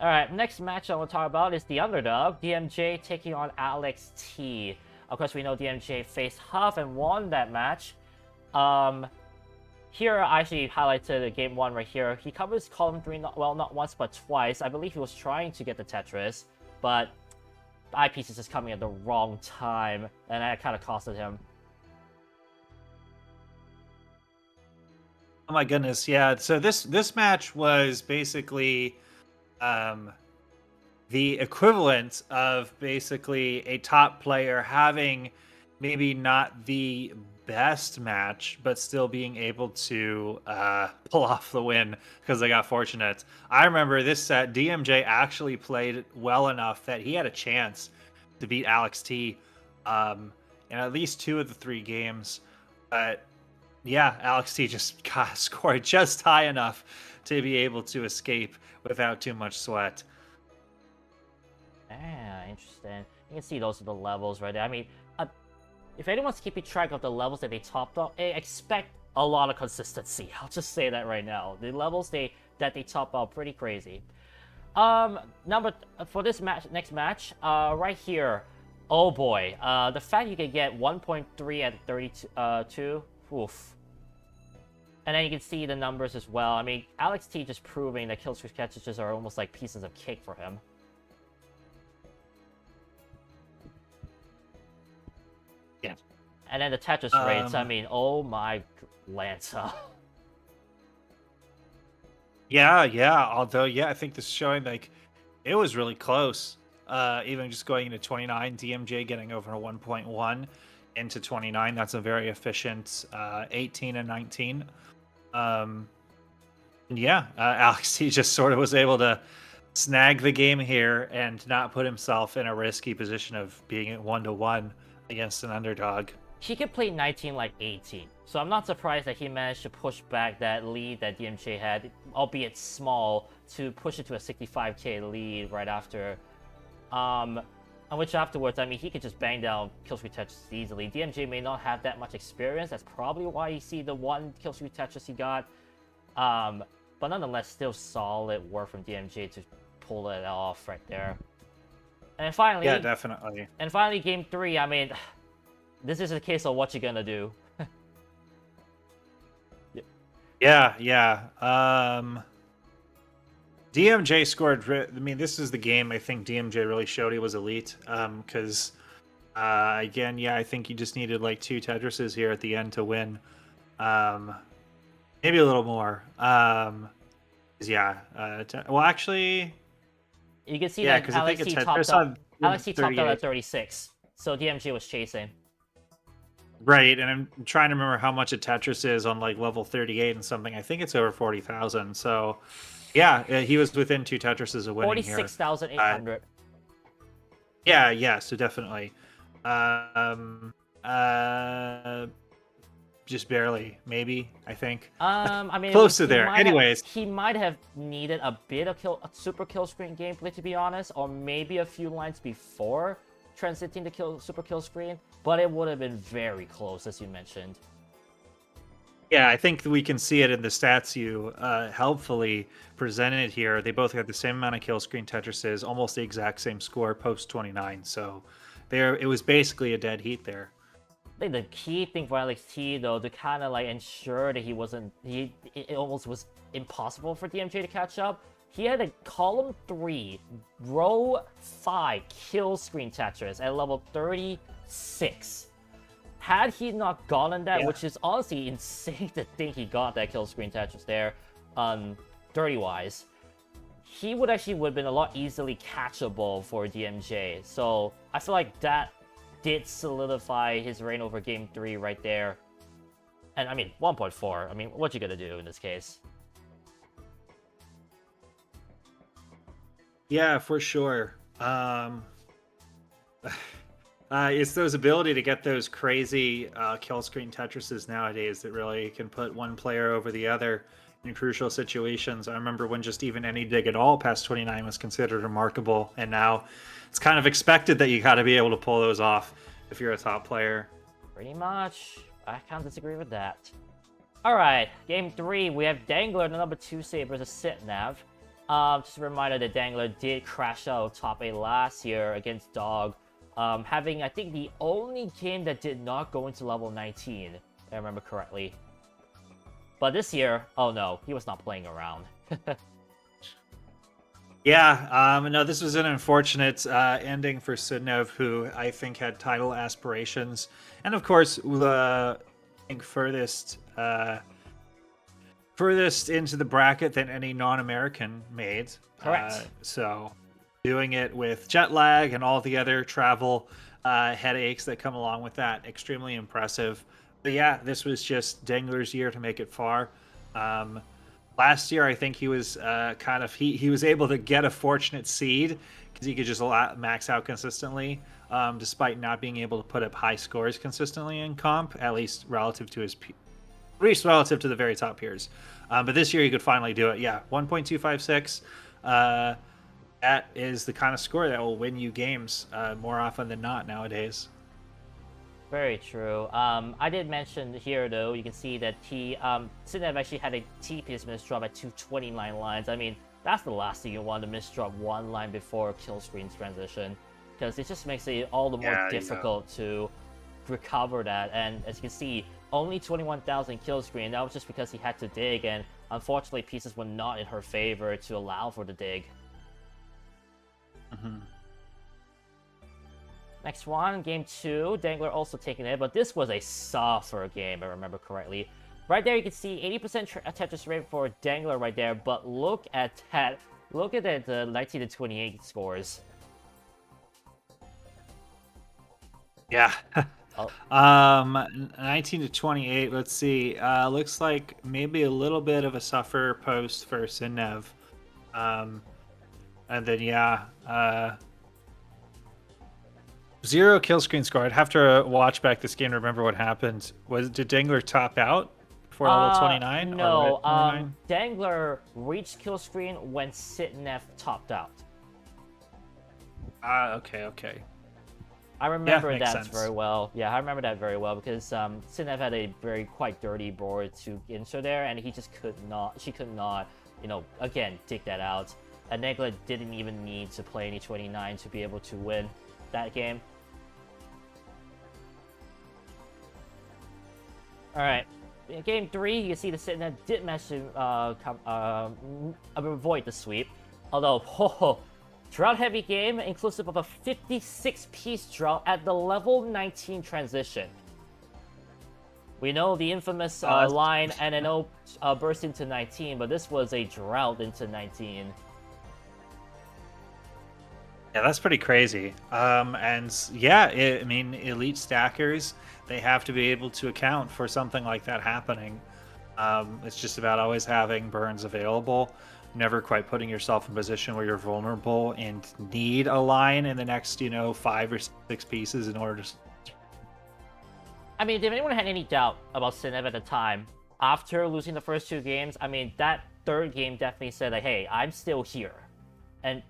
Alright, next match I want to talk about is the underdog, DMJ taking on Alex T. Of course, we know DMJ faced Huff and won that match. Here, I actually highlighted game 1 right here. He covers column 3, not once, but twice. I believe he was trying to get the Tetris, but the eyepiece is just coming at the wrong time, and that kind of costed him. Oh my goodness, yeah. So this match was basically the equivalent of basically a top player having maybe not the best match, but still being able to pull off the win because they got fortunate. I remember this set, DMJ actually played well enough that he had a chance to beat Alex T in at least 2 of the 3 games. But yeah, Alex T just got scored just high enough to be able to escape without too much sweat. Ah, interesting. You can see those are the levels right there. I mean, if anyone's keeping track of the levels that they topped up, expect a lot of consistency. I'll just say that right now. The levels that they top up pretty crazy. For this next match, right here, oh boy, the fact you can get 1.3 at 32, oof. And then you can see the numbers as well. I mean, Alex T just proving that kill switch catches are almost like pieces of cake for him. Yeah. And then the Tetris rates, I mean, oh my Lanta. Yeah. Although, yeah, I think this is showing like it was really close. Even just going into 29, DMJ getting over a 1.1 into 29. That's a very efficient 18 and 19. Alex T just sort of was able to snag the game here and not put himself in a risky position of being at 1-1 against an underdog. He could play 19 like 18, so I'm not surprised that he managed to push back that lead that DMJ had, albeit small, to push it to a 65k lead right after. On which afterwards, I mean, he could just bang down kill-streak Tetris easily. DMJ may not have that much experience. That's probably why you see the one kill-streak Tetris he got. But nonetheless, still solid work from DMJ to pull it off right there. And finally... Yeah, definitely. And finally, game 3, I mean, this is a case of what you're gonna do. Yeah. DMJ scored. I mean, this is the game I think DMJ really showed he was elite. Because again, yeah, I think you just needed like 2 Tetrises here at the end to win. Maybe a little more. Well, actually, you can see that Alex T topped out at 36, so DMJ was chasing. Right, and I'm trying to remember how much a Tetris is on like level 38 and something. I think it's over 40,000. So. Yeah, he was within 2 Tetrises of winning here. 46,800. Yeah, so definitely. Just barely, maybe, I think. I mean, close to there. Anyways, he might have needed a bit of a super kill screen gameplay, to be honest, or maybe a few lines before transiting to super kill screen, but it would have been very close, as you mentioned. Yeah, I think we can see it in the stats you helpfully presented here. They both had the same amount of kill screen Tetrises, almost the exact same score post 29. So there, it was basically a dead heat there. I think the key thing for Alex T though to kind of like ensure that he wasn't it almost was impossible for DMJ to catch up. He had a column 3, row 5 kill screen Tetris at level 36. Had he not gotten that, Yeah. which is honestly insane to think he got that kill screen Tetris there, 30-wise, he would have been a lot easily catchable for DMJ. So I feel like that did solidify his reign over Game 3 right there. And I mean, 1.4, I mean, what you gonna do in this case? Yeah, for sure. It's those ability to get those crazy kill screen Tetrises nowadays that really can put one player over the other in crucial situations. I remember when just even any dig at all past 29 was considered remarkable, and now it's kind of expected that you got to be able to pull those off if you're a top player. Pretty much. I can't disagree with that. Alright, Game 3, we have Dangler, the number 2 seed versus Sitnav. Just a reminder that Dangler did crash out top 8 last year against Dog. Having, I think, the only game that did not go into level 19, if I remember correctly. But this year, oh no, he was not playing around. Yeah, no, this was an unfortunate ending for Sudnev, who I think had title aspirations, and of course, I think furthest into the bracket than any non-American made. Correct. So, doing it with jet lag and all the other travel headaches that come along with that, extremely impressive. But yeah, this was just Dangler's year to make it far. Last year, I think he was he was able to get a fortunate seed because he could just max out consistently, despite not being able to put up high scores consistently in comp, at least relative to the very top peers. But this year he could finally do it. Yeah, 1.256. That is the kind of score that will win you games more often than not nowadays. Very true. I did mention here, though, you can see that Sitnev actually had a TPS misdrop at 229 lines. I mean, that's the last thing you want to misdrop one line before kill screen's transition, because it just makes it all the more difficult to recover that. And as you can see, only 21,000 kill screen. That was just because he had to dig, and unfortunately, pieces were not in her favor to allow for the dig. Mm-hmm. Next one, Game 2, Dangler also taking it, but this was a softer game, if I remember correctly. Right there, you can see 80% Tetris rate for Dangler right there, but look at that. Look at the 19 to 28 scores. Yeah. 19 to 28, let's see. Looks like maybe a little bit of a suffer post for Sinev. And then, yeah, 0 kill screen score. I'd have to watch back this game to remember what happened. Did Dangler top out before level 29? No, Dangler reached kill screen when Sitnev topped out. Okay. I remember that sense. very well. Yeah, I remember that very well because Sitnev had a quite dirty board to insert there, and he just she could not, again, dig that out. And Dangler didn't even need to play any 29 to be able to win that game. Alright, in Game 3, you can see the Sitnev did manage to avoid the sweep. Although, drought heavy game, inclusive of a 56-piece drought at the level 19 transition. We know the infamous line NNO burst into 19, but this was a drought into 19. Yeah, that's pretty crazy. And yeah, I mean, elite stackers, they have to be able to account for something like that happening. It's just about always having burns available, never quite putting yourself in a position where you're vulnerable and need a line in the next, 5 or 6 pieces in order to... I mean, if anyone had any doubt about Sitnev at the time, after losing the first 2 games, I mean, that third game definitely said, like, hey, I'm still here. And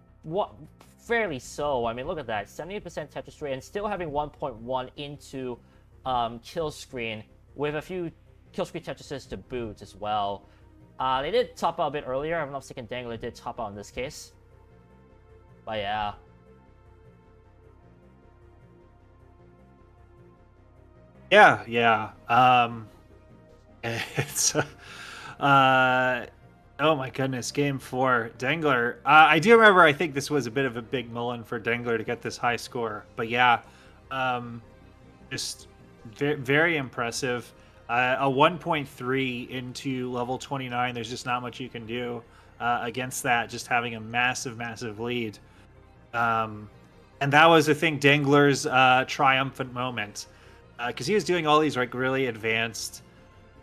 fairly so. I mean, look at that. 70% Tetris rate and still having 1.1 into kill screen with a few kill screen Tetrises to boot as well. They did top out a bit earlier. I'm not mistaken, Dangler did top out in this case. But yeah. Yeah. It's oh my goodness, game 4, Dangler. I do remember. I think this was a bit of a big mulligan for Dangler to get this high score. But yeah, just very impressive. A 1.3 into level 29. There's just not much you can do against that. Just having a massive lead. And that was, I think, Dangler's triumphant moment, because he was doing all these like really advanced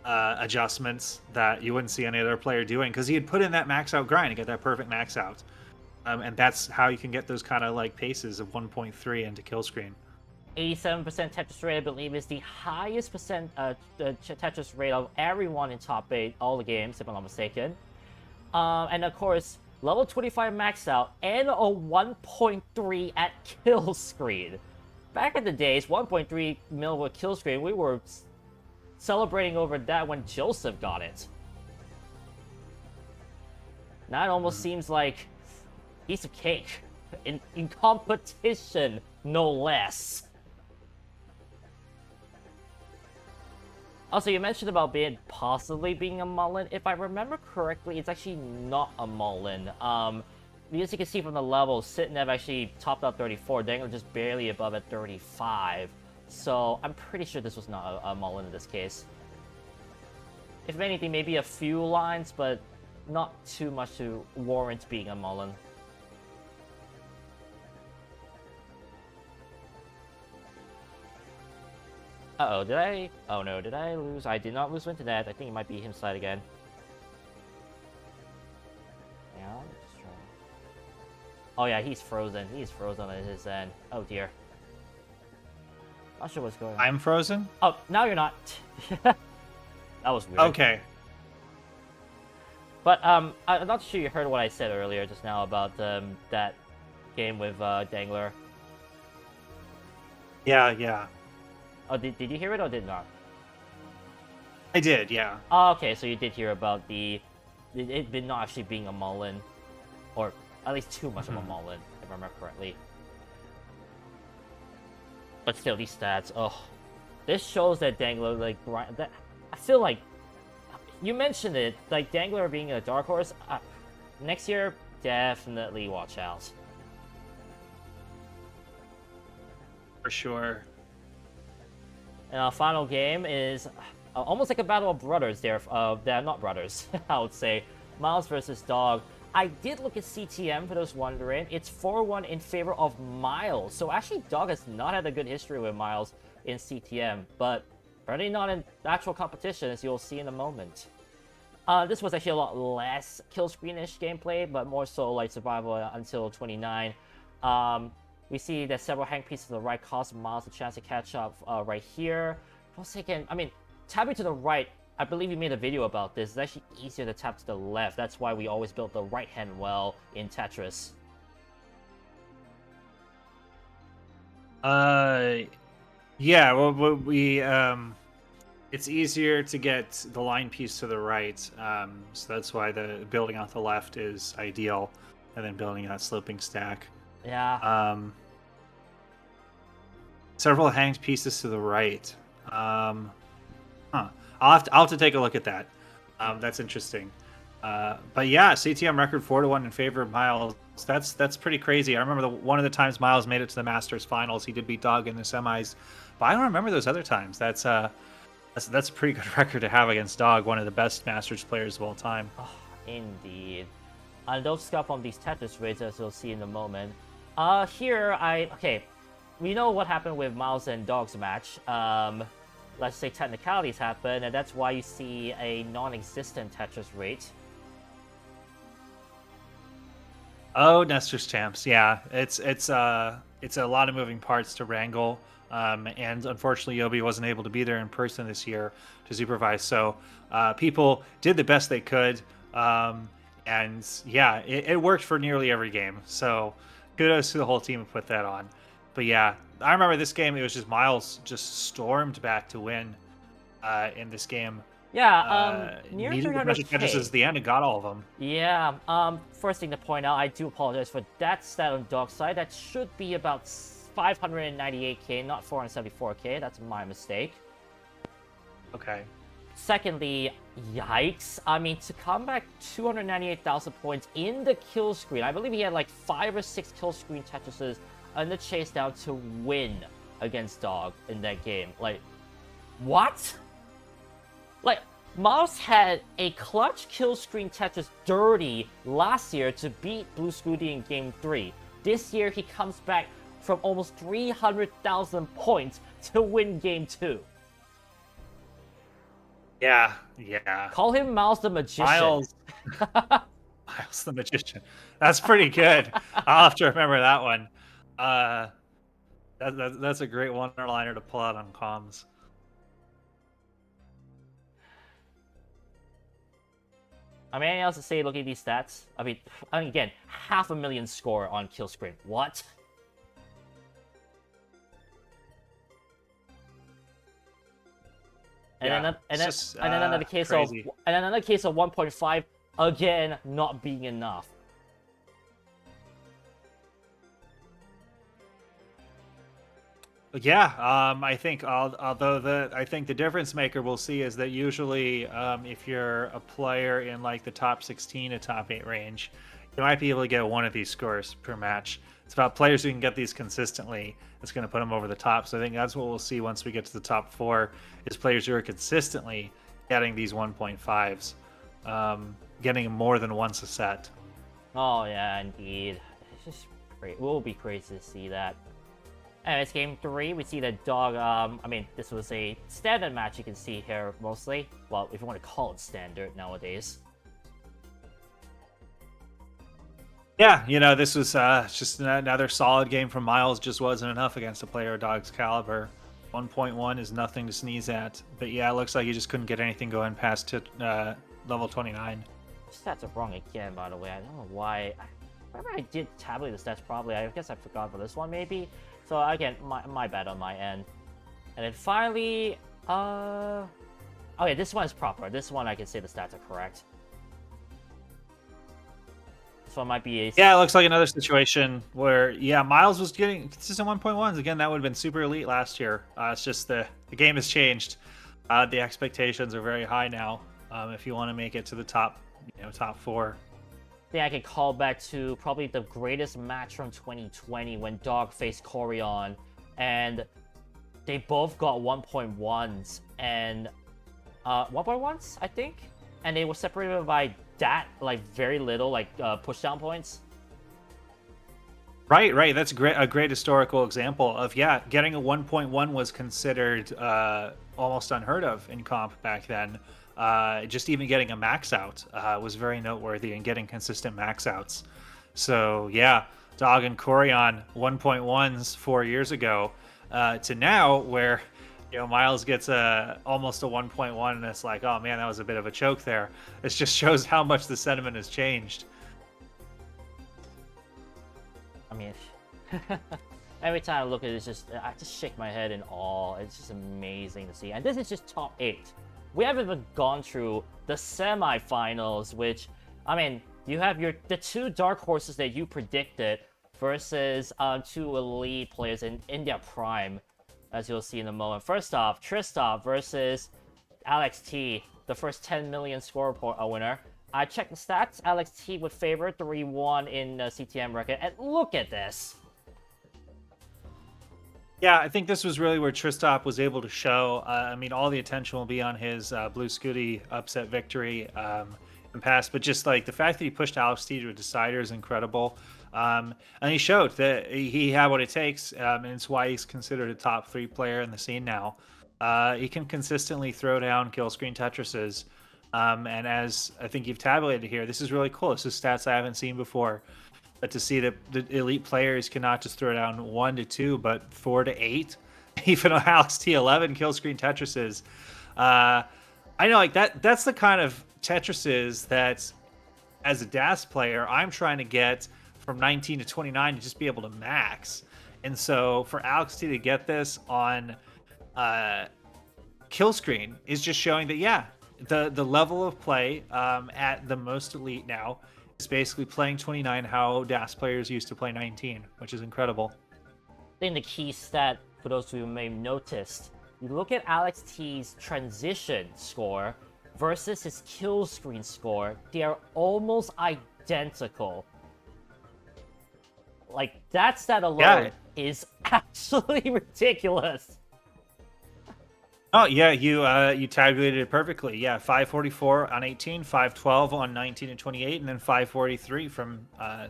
adjustments that you wouldn't see any other player doing, because he had put in that max out grind to get that perfect max out, and that's how you can get those kind of like paces of 1.3 into kill screen. 87% Tetris rate, I believe, is the highest Tetris rate of everyone in top 8, all the games, if I'm not mistaken. And of course, level 25 max out and a 1.3 at kill screen. Back in the days, 1.3 mil with kill screen, we were celebrating over that when Joseph got it. Now it almost seems like piece of cake. In competition, no less. Also, you mentioned about possibly being a mulligan. If I remember correctly, it's actually not a mulligan. As you can see from the levels, Sitnev actually topped out 34, Dangler just barely above at 35. So I'm pretty sure this was not a mulligan in this case. If anything, maybe a few lines, but not too much to warrant being a mulligan. Uh-oh, did I? Oh no, did I lose? I did not lose internet. I think it might be him side again. Yeah, let's try. Oh yeah, he's frozen. He's frozen at his end. Oh dear. Not sure what's going on. I'm frozen? Oh, now you're not. That was weird. Okay. But I'm not sure you heard what I said earlier just now about that game with Dangler. Yeah. Oh, did you hear it or did not? I did, yeah. Oh, okay, so you did hear about it not actually being a mulligan, or at least too much of a mulligan, if I remember correctly. But still, these stats, this shows that Dangler, like, that I feel like, you mentioned it, like, Dangler being a dark horse, next year, definitely watch out. For sure. And our final game is almost like a battle of brothers there. They're not brothers, I would say. Miles versus Dog. I did look at CTM, for those wondering. It's 4-1 in favor of Miles. So actually, Dog has not had a good history with Miles in CTM. But probably not in actual competition, as you'll see in a moment. This was actually a lot less kill screen-ish gameplay, but more so like survival until 29. We see that several hang pieces to the right cost Miles a chance to catch up right here. For a second, I mean, tapping to the right, I believe you made a video about this. It's actually easier to tap to the left. That's why we always built the right hand well in Tetris. Yeah, well, it's easier to get the line piece to the right, so that's why the building out the left is ideal, and then building that sloping stack. Yeah. Several hanged pieces to the right. I'll have to take a look at that. That's interesting. But yeah, CTM record 4-1 in favor of Miles. That's pretty crazy. I remember one of the times Miles made it to the Masters finals. He did beat Dog in the semis, but I don't remember those other times. That's a pretty good record to have against Dog, one of the best Masters players of all time. Oh, indeed. And don't scuff on these Tetris rates, as you'll see in a moment. Okay, we know what happened with Miles and Dog's match. Let's say technicalities happen, and that's why you see a non-existent Tetris rate. Oh, Nestor's champs, yeah. It's a lot of moving parts to wrangle, and unfortunately, Yobi wasn't able to be there in person this year to supervise. So people did the best they could, and yeah, it worked for nearly every game. So kudos to the whole team who put that on. But yeah, I remember this game. It was just Miles just stormed back to win in this game. Yeah, near Needed a bunch of Tetris 300k. at the end and got all of them. Yeah, first thing to point out, I do apologize for that stat on dog side. That should be about 598k, not 474k. That's my mistake. Okay. Secondly, yikes. I mean, to come back 298,000 points in the kill screen, I believe he had like 5 or 6 kill screen Tetrises in the chase down to win against Dog in that game. Like, what? Like, Miles had a clutch kill screen Tetris dirty last year to beat Blue Scooty in Game 3. This year, he comes back from almost 300,000 points to win Game 2. Yeah. Call him Miles the Magician. Miles the Magician. That's pretty good. I'll have to remember that one. That's a great one-liner to pull out on comms. I mean, anything else to say looking at these stats? I mean, again, 500,000 score on kill screen. What? And then another case crazy. and then another case of 1.5 again not being enough. Yeah, I think I think the difference maker we'll see is that usually if you're a player in like the top 16 to top 8 range, you might be able to get one of these scores per match. It's about players who can get these consistently. It's going to put them over the top. So I think that's what we'll see once we get to the top 4 is players who are consistently getting these 1.5s, getting more than once a set. Oh yeah, indeed. It's just great. It will be crazy to see that. Anyways, game 3, we see that Dog, I mean, this was a standard match you can see here, mostly. Well, if you want to call it standard nowadays. Yeah, this was just another solid game from Miles. Just wasn't enough against a player of Dog's caliber. 1.1 is nothing to sneeze at. But yeah, it looks like he just couldn't get anything going past level 29. Stats are wrong again, by the way. I don't know why. I remember I did tabulate the stats probably. I guess I forgot for this one, maybe. So again, my bad on my end. And then finally, okay, this one is proper. This one I can say the stats are correct. This one might be a... Yeah, it looks like another situation where, yeah, Miles was getting consistent 1.1s. Again, that would have been super elite last year. It's just the game has changed. The expectations are very high now. If you want to make it to the top 4. I think I can call back to probably the greatest match from 2020 when Dog faced Corion, and they both got 1.1s and 1.1s, I think, and they were separated by that like very little like pushdown points. Right. That's a great historical example of getting a 1.1 was considered almost unheard of in comp back then. Just even getting a max out was very noteworthy, and getting consistent max outs. So yeah, Dog and Corion 1.1s 4 years ago to now where Miles gets almost a 1.1 and it's like, oh man, that was a bit of a choke there. It just shows how much the sentiment has changed. I mean, every time I look at it, I just shake my head in awe. It's just amazing to see. And this is just top 8. We haven't even gone through the semifinals, which, I mean, you have the 2 dark horses that you predicted versus 2 elite players in their prime, as you'll see in a moment. First off, Tristop versus Alex T, the first 10 million score winner. I checked the stats. Alex T would favor 3-1 in CTM record, and look at this. Yeah, I think this was really where Tristop was able to show. I mean, all the attention will be on his Blue Scooty upset victory in past, but just like the fact that he pushed Alex T to a decider is incredible. And he showed that he had what it takes, and it's why he's considered a top 3 player in the scene now. He can consistently throw down kill screen Tetrises. And as I think you've tabulated here, this is really cool. This is stats I haven't seen before. But to see that the elite players cannot just throw down 1 to 2, but 4 to 8, even though Alex T 11 kill screen Tetrises. I know, like that's the kind of Tetrises that, as a DAS player, I'm trying to get from 19 to 29 to just be able to max. And so for Alex T to get this on kill screen is just showing that the level of play at the most elite now is basically playing 29 how DAS players used to play 19, which is incredible. I think the key stat, for those who may have noticed, you look at Alex T's transition score versus his kill screen score, they are almost identical. Like, that stat alone is absolutely ridiculous. Oh yeah, you tabulated it perfectly. Yeah, 544 on 18, 512 on 19 and 28, and then 543 from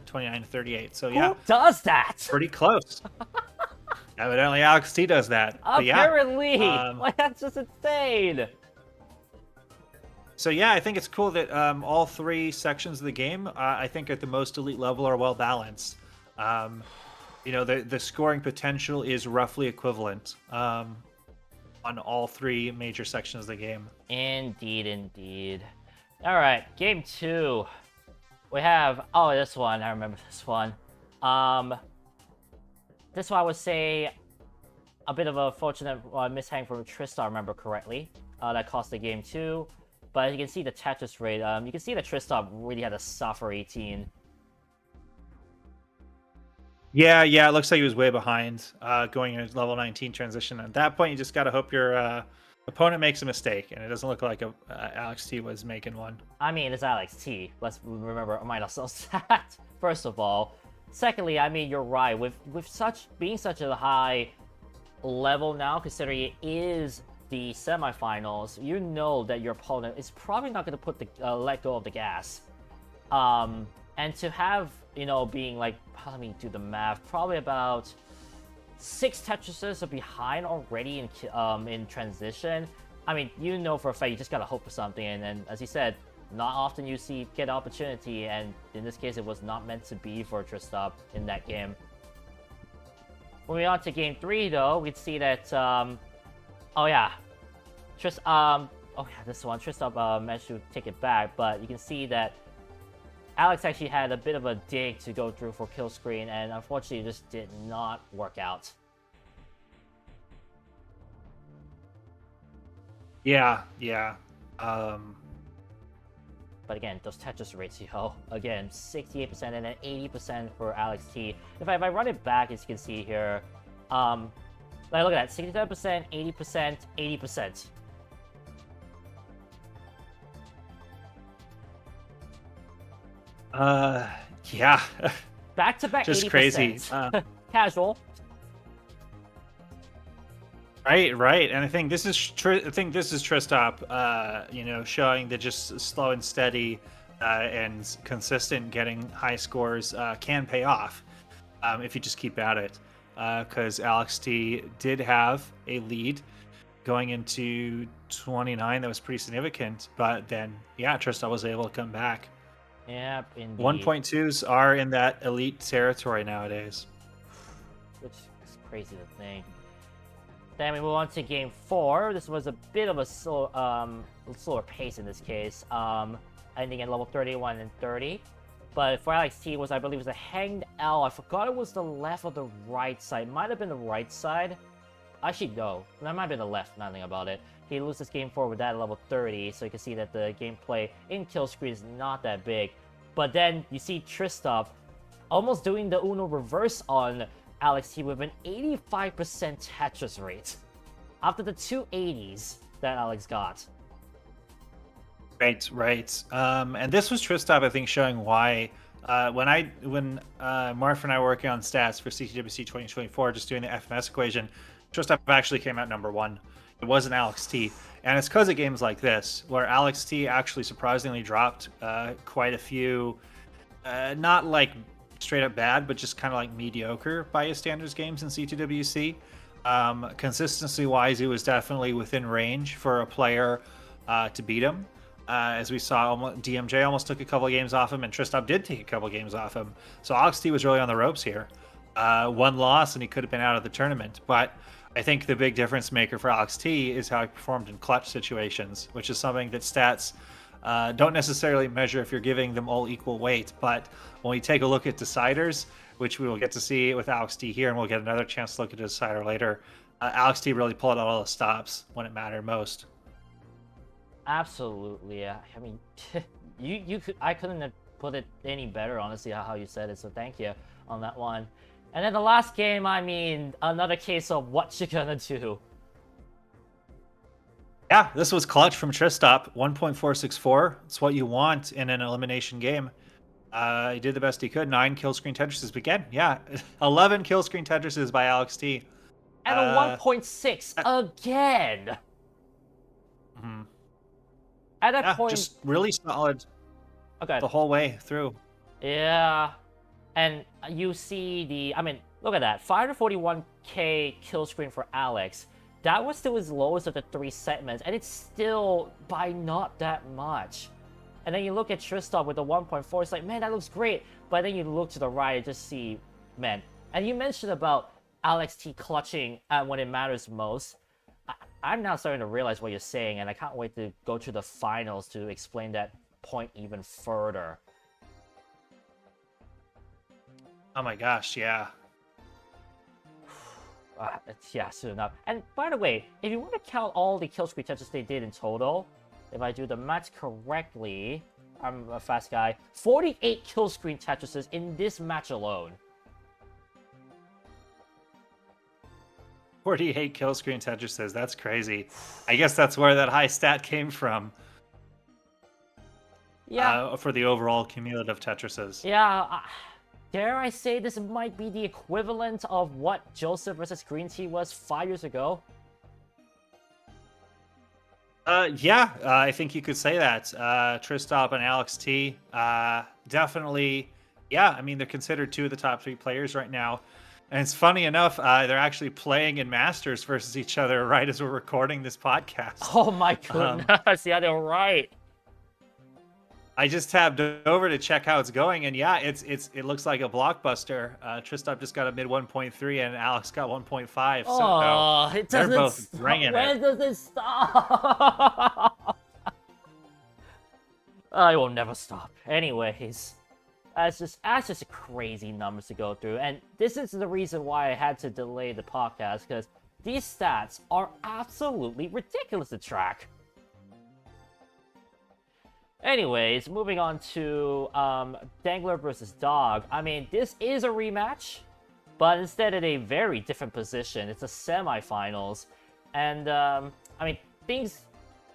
29 to 38. So yeah, who does that? pretty close. Evidently, Alex T does that. Apparently, yeah, like, that's just insane. So yeah, I think it's cool that all three sections of the game, I think at the most elite level, are well balanced. The scoring potential is roughly equivalent on all three major sections of the game. Indeed, indeed. All right, game 2. We have this one. I remember this one. This one I would say a bit of a fortunate mishang from Trista, I remember correctly. That cost the game 2. But as you can see the Tetris rate, you can see that Trista really had a suffer 18. Yeah, it looks like he was way behind going into level 19 transition. At that point, you just got to hope your opponent makes a mistake, and it doesn't look like Alex T was making one. I mean, it's Alex T. Let's remember, remind ourselves that, first of all. Secondly, I mean, you're right. With being such a high level now, considering it is the semifinals, you know that your opponent is probably not going to put the let go of the gas. And to have, being like, let me do the math, probably about 6 Tetrises are behind already in transition. I mean, for a fact, you just gotta hope for something. And then, as you said, not often you get opportunity, and in this case, it was not meant to be for Trista in that game. Moving on to game 3, though, we'd see that, this one, Trista managed to take it back, but you can see that Alex actually had a bit of a dig to go through for kill screen, and unfortunately it just did not work out. Yeah. But again, those Tetris rates, again, 68% and then 80% for Alex T. If I run it back, as you can see here, look at that, 67%, 80%, 80%. Yeah. Back-to-back 80%. Just crazy. Casual. Right. And I think this is Tristop, showing that just slow and steady and consistent getting high scores can pay off if you just keep at it. Because Alex T did have a lead going into 29 that was pretty significant, but then Trista was able to come back. Yep, indeed. 1.2s are in that elite territory nowadays, which is crazy to think. Then we move on to game 4. This was a bit of a slower pace in this case, ending at level 31 and 30. But for Alex T, I believe it was a hanged L. I forgot it was the left or the right side. Might have been the right side. Actually, no. That might have been the left, nothing about it. He loses game 4 with that at level 30, so you can see that the gameplay in kill screen is not that big. But then you see Trista almost doing the Uno reverse on Alex T with an 85% Tetris rate after the 280s that Alex got. Right. And this was Tristop, I think, showing why when Marf and I were working on stats for CTWC 2024, just doing the FMS equation, Tristop actually came out number 1. It wasn't Alex T. And it's because of games like this, where Alex T actually surprisingly dropped quite a few, not like straight up bad, but just kind of like mediocre by his standards games in C2WC. Consistency wise, it was definitely within range for a player to beat him. As we saw, DMJ almost took a couple of games off him, and Tristop did take a couple of games off him. So Alex T was really on the ropes here. One loss, and he could have been out of the tournament. But I think the big difference maker for Alex T is how he performed in clutch situations, which is something that stats don't necessarily measure if you're giving them all equal weight. But when we take a look at deciders, which we will get to see with Alex T here, and we'll get another chance to look at a decider later, Alex T really pulled out all the stops when it mattered most. Absolutely. I mean, I couldn't have put it any better, honestly, how you said it. So thank you on that one. And then the last game, I mean, another case of what you gonna do. Yeah, this was clutch from Tristop. 1.464. It's what you want in an elimination game. He did the best he could. 9 kill screen Tetrises. But again, yeah, 11 kill screen Tetrises by Alex T. And a 1.6 again. Mhm. At that Yeah, point, just really solid okay. the whole way through. Yeah, and you see I mean, look at that, 541k kill screen for Alex. That was still his lowest of the 3 segments, and it's still by not that much. And then you look at Tristan with the 1.4, it's like, man, that looks great. But then you look to the right and just see, man. And you mentioned about Alex T clutching when it matters most. I'm now starting to realize what you're saying, and I can't wait to go to the finals to explain that point even further. Oh my gosh, yeah. Yeah, soon enough. And by the way, if you want to count all the kill screen touches they did in total, if I do the math correctly, I'm a fast guy, 48 kill screen Tetrises in this match alone. 48 kill screen Tetrises. That's crazy. I guess that's where that high stat came from. Yeah. For the overall cumulative Tetrises. Yeah. Dare I say this might be the equivalent of what Joseph versus Green Tea was 5 years ago? Yeah, I think you could say that. Tristop and Alex T, definitely. Yeah, I mean, they're considered 2 of the top 3 players right now. And it's funny enough, they're actually playing in Masters versus each other right as we're recording this podcast. Oh my goodness, yeah, they're right. I just tabbed over to check how it's going, and yeah, it looks like a blockbuster. Tristop just got a mid 1.3, and Alex got 1.5. Oh, so it doesn't they're both stop. bringing When it. does it stop? I will never stop. Anyways, that's just crazy numbers to go through, and this is the reason why I had to delay the podcast, because these stats are absolutely ridiculous to track. Anyways, moving on to Dangler versus Dog. I mean, this is a rematch, but instead at a very different position. It's a semifinals, and I mean, things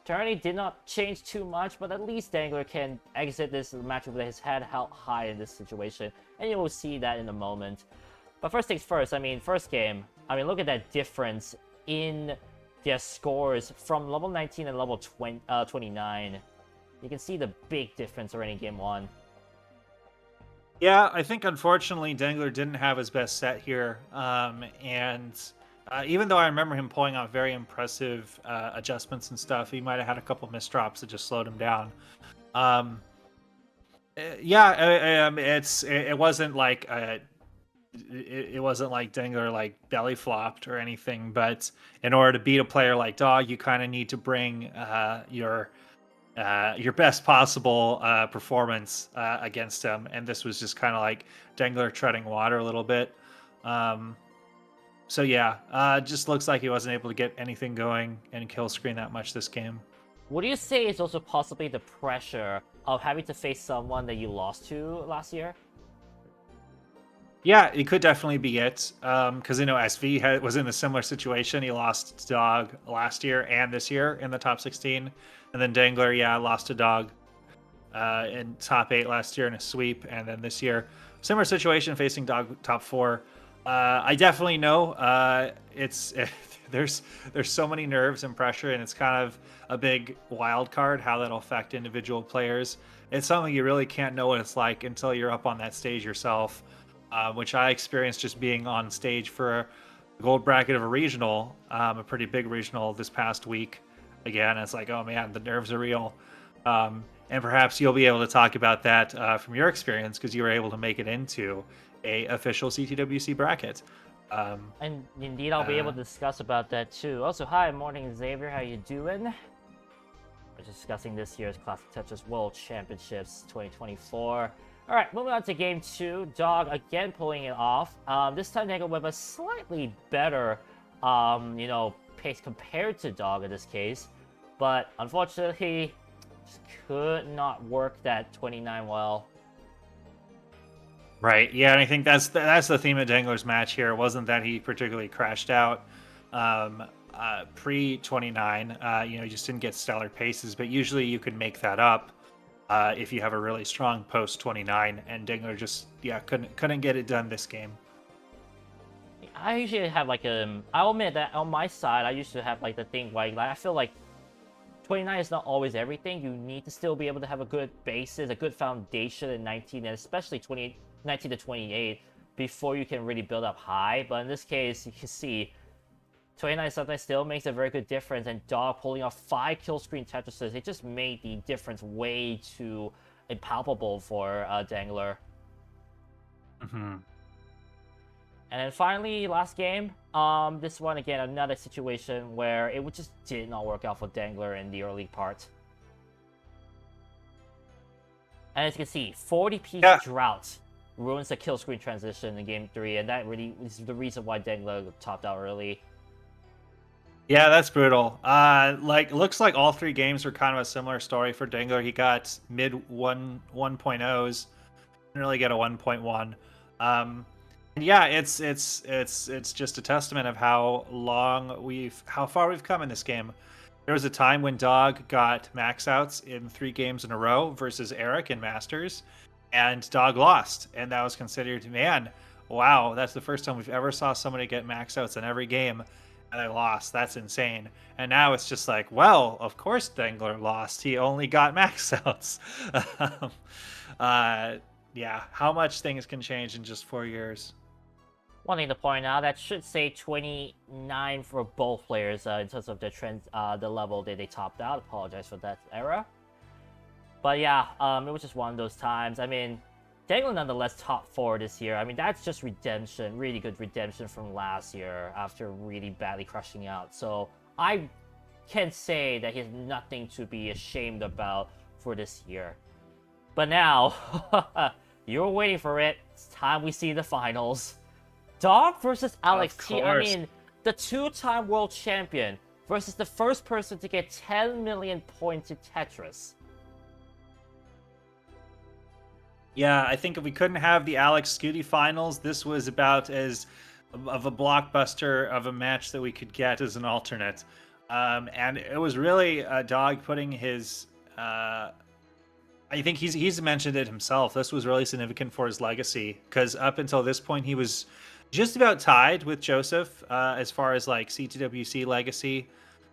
Tourney did not change too much, but at least Dangler can exit this match with his head held high in this situation, and you will see that in a moment. But first things first, I mean, first game, I mean, look at that difference in their scores from level 19 and level 29. You can see the big difference already in game 1. Yeah, I think unfortunately Dangler didn't have his best set here, and even though I remember him pulling out very impressive adjustments and stuff, he might have had a couple misdrops that just slowed him down. Yeah, it wasn't like it wasn't like Dangler like belly flopped or anything, but in order to beat a player like Dog, you kind of need to bring your best possible performance against him, and this was just kind of like Dangler treading water a little bit. So yeah, just looks like he wasn't able to get anything going and kill screen that much this game. Would you say it's also possibly the pressure of having to face someone that you lost to last year? Yeah, it could definitely be it. Because, SV was in a similar situation. He lost to Dog last year and this year in the top 16. And then Dangler, yeah, lost to Dog in top 8 last year in a sweep. And then this year, similar situation facing Dog top 4. I definitely know there's so many nerves and pressure, and it's kind of a big wild card how that'll affect individual players. It's something you really can't know what it's like until you're up on that stage yourself. Which I experienced just being on stage for a gold bracket of a regional, a pretty big regional this past week. Again, it's like, oh man, the nerves are real. And perhaps you'll be able to talk about that from your experience because you were able to make it into a official CTWC bracket. And indeed, I'll be able to discuss about that too. Also, hi, morning Xavier, how you doing? We're discussing this year's Classic Tetris World Championships 2024. Alright, moving on to game 2. Dog again pulling it off. This time Dangler with a slightly better, pace compared to Dog in this case. but unfortunately, just could not work that 29 well. Right. Yeah, and I think that's the theme of Dangler's match here. It wasn't that he particularly crashed out um, pre 29. He just didn't get stellar paces, but usually you could make that up if you have a really strong post 29. And Dangler just couldn't get it done this game. I usually have like I'll admit that on my side, I used to have like the thing like I feel like 29 is not always everything. You need to still be able to have a good basis, a good foundation in 19, and especially 19 to 28 before you can really build up high. But in this case, you can see 29 sometimes still makes a very good difference, and Dog pulling off 5 kill screen Tetrises, it just made the difference way too impalpable for Dangler. Mm-hmm. And then finally, last game, this one again, another situation where it just did not work out for Dangler in the early part. And as you can see, 40 piece drought ruins the kill screen transition in game 3, and that really is the reason why Dangler topped out early. Yeah, that's brutal. Looks like all 3 games were kind of a similar story for Dangler. He got mid 1.0s, didn't really get a 1.1. Yeah, it's just a testament of how far we've come in this game. There was a time when Dog got max outs in 3 games in a row versus Eric in Masters, and Dog lost, and that was considered, man, wow, that's the first time we've ever saw somebody get max outs in every game, and they lost. That's insane. And now it's just like, well, of course Dangler lost. He only got max outs. Yeah, how much things can change in just 4 years. One thing to point out, that should say 29 for both players in terms of the trend, the level that they topped out. Apologize for that error. But yeah, it was just one of those times. I mean, Dangler nonetheless top 4 this year. I mean, that's just redemption, really good redemption from last year after really badly crushing out. So I can say that he has nothing to be ashamed about for this year. But now, you were waiting for it. It's time we see the finals. Dog versus Alex T. I mean, the 2-time world champion versus the first person to get 10 million points in Tetris. Yeah, I think if we couldn't have the Alex Scooty finals, this was about as of a blockbuster of a match that we could get as an alternate. And it was really Dog putting his... I think he's mentioned it himself. This was really significant for his legacy, because up until this point, he was just about tied with Joseph as far as like CTWC legacy.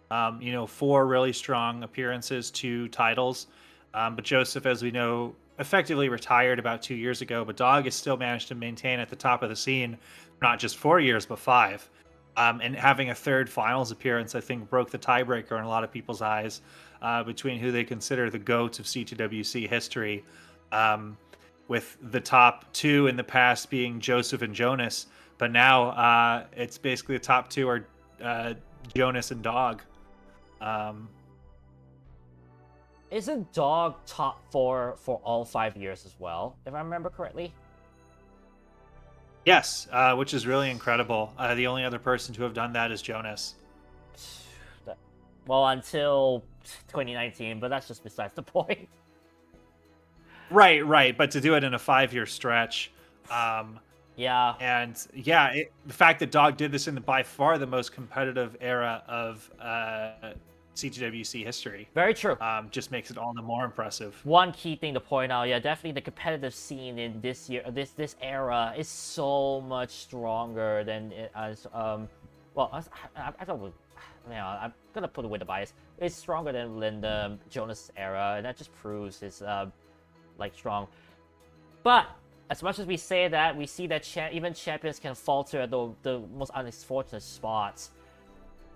4 really strong appearances, 2 titles. But Joseph, as we know, effectively retired about 2 years ago. But Dog has still managed to maintain at the top of the scene, not just 4 years, but 5. And having a 3rd finals appearance, I think, broke the tiebreaker in a lot of people's eyes between who they consider the GOATs of CTWC history, with the top 2 in the past being Joseph and Jonas. But now it's basically the top 2 are Jonas and Dog. Isn't Dog top 4 for all 5 years as well, if I remember correctly? Yes, which is really incredible. The only other person to have done that is Jonas. Well, until 2019, but that's just besides the point. Right. But to do it in a 5-year stretch. Yeah. And yeah, the fact that Dog did this in by far the most competitive era of CTWC history. Very true. Just makes it all the more impressive. One key thing to point out, yeah, definitely the competitive scene in this year, this era is so much stronger than it as well. I don't. I'm gonna put away the bias. It's stronger than the Jonas era, and that just proves it's strong. But as much as we say that, we see that even champions can falter at the most unfortunate spots.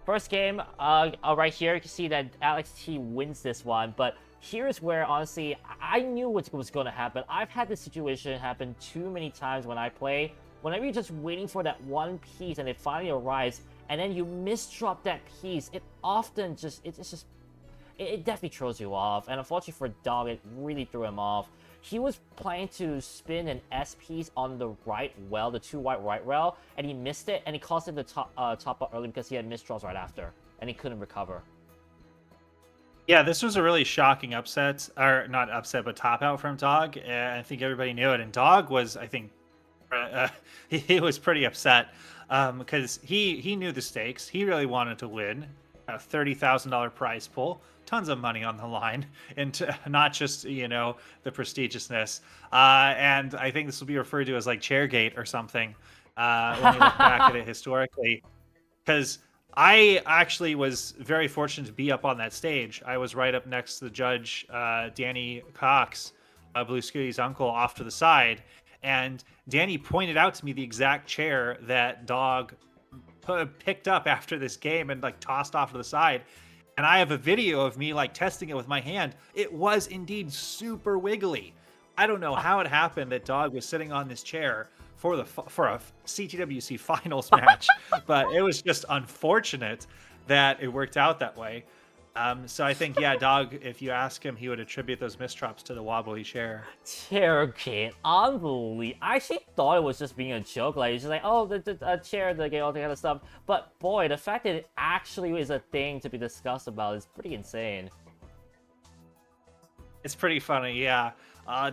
First game, right here, you can see that Alex T wins this one, but here's where, honestly, I knew what was going to happen. I've had this situation happen too many times when I play. Whenever you're just waiting for that one piece and it finally arrives, and then you misdrop that piece, it often just, it definitely throws you off. And unfortunately for Dog, it really threw him off. He was planning to spin an S piece on the right well, the 2 white right rail, and he missed it, and he caused him to top up early because he had misdraws right after, and he couldn't recover. Yeah, this was a really shocking upset, or not upset, but top out from Dog. I think everybody knew it, and Dog was, I think, he was pretty upset because he knew the stakes. He really wanted to win a $30,000 prize pool, tons of money on the line, and not just the prestigiousness. And I think this will be referred to as like Chairgate or something when you look back at it historically, because I actually was very fortunate to be up on that stage. I was right up next to the judge, Danny Cox, Blue Scooty's uncle, off to the side. And Danny pointed out to me the exact chair that Dog picked up after this game and like tossed off to the side. And I have a video of me like testing it with my hand. It was indeed super wiggly. I don't know how it happened that Dog was sitting on this chair for a CTWC finals match, but it was just unfortunate that it worked out that way. So I think, yeah, Dog, if you ask him, he would attribute those misdrops to the wobbly chair. Chairgate, unbelievable. I actually thought it was just being a joke, like it's just like, oh, the chair, the game, all that kind of stuff. But boy, the fact that it actually is a thing to be discussed about is pretty insane. It's pretty funny, yeah.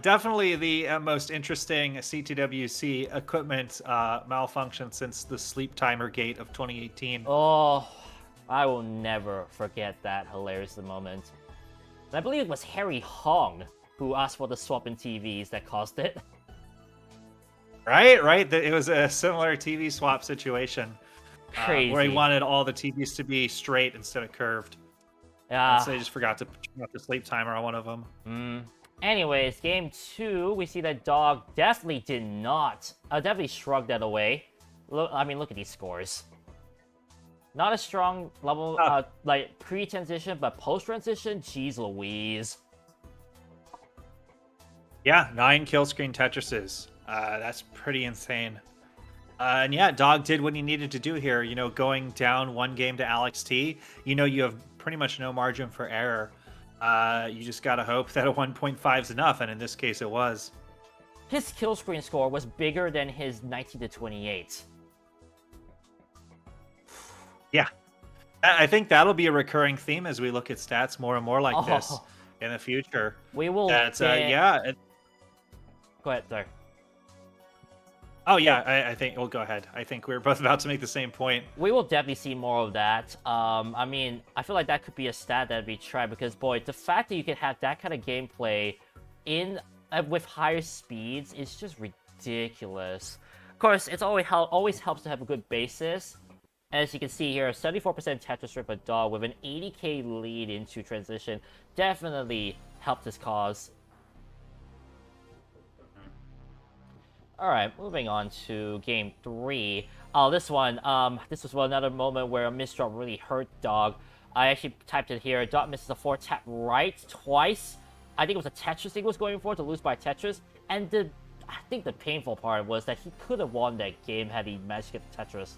Definitely the most interesting CTWC equipment malfunction since the sleep timer gate of 2018. Oh, I will never forget that hilarious moment. And I believe it was Harry Hong who asked for the swap in TVs that caused it. Right. It was a similar TV swap situation. Crazy. Where he wanted all the TVs to be straight instead of curved. Yeah. So they just forgot to put the sleep timer on one of them. Anyways, game 2, we see that Dog definitely did not, definitely shrugged that away. Look at these scores. Not a strong level, like pre-transition, but post-transition, jeez Louise. Yeah, 9 kill screen Tetrises. That's pretty insane. And yeah, Dog did what he needed to do here. Going down 1 game to Alex T, you have pretty much no margin for error. You just gotta hope that a 1.5 is enough, and in this case it was. His kill screen score was bigger than his 19 to 28. Yeah. I think that'll be a recurring theme as we look at stats more and more like this in the future. We will. Yeah. Go ahead, sorry. Oh yeah, I think we'll go ahead. I think we're both about to make the same point. We will definitely see more of that. I feel like that could be a stat that'd be tried because, boy, the fact that you can have that kind of gameplay with higher speeds is just ridiculous. Of course, it's always helps to have a good basis. As you can see here, 74% Tetris rate per Dog with an 80k lead into transition definitely helped his cause. Alright, moving on to game 3. Oh, this one, this was another moment where a misdrop really hurt Dog. I actually typed it here. Dog misses a 4-tap right twice. I think it was a Tetris he was going for to lose by Tetris. And I think the painful part was that he could have won that game had he managed to get the Tetris.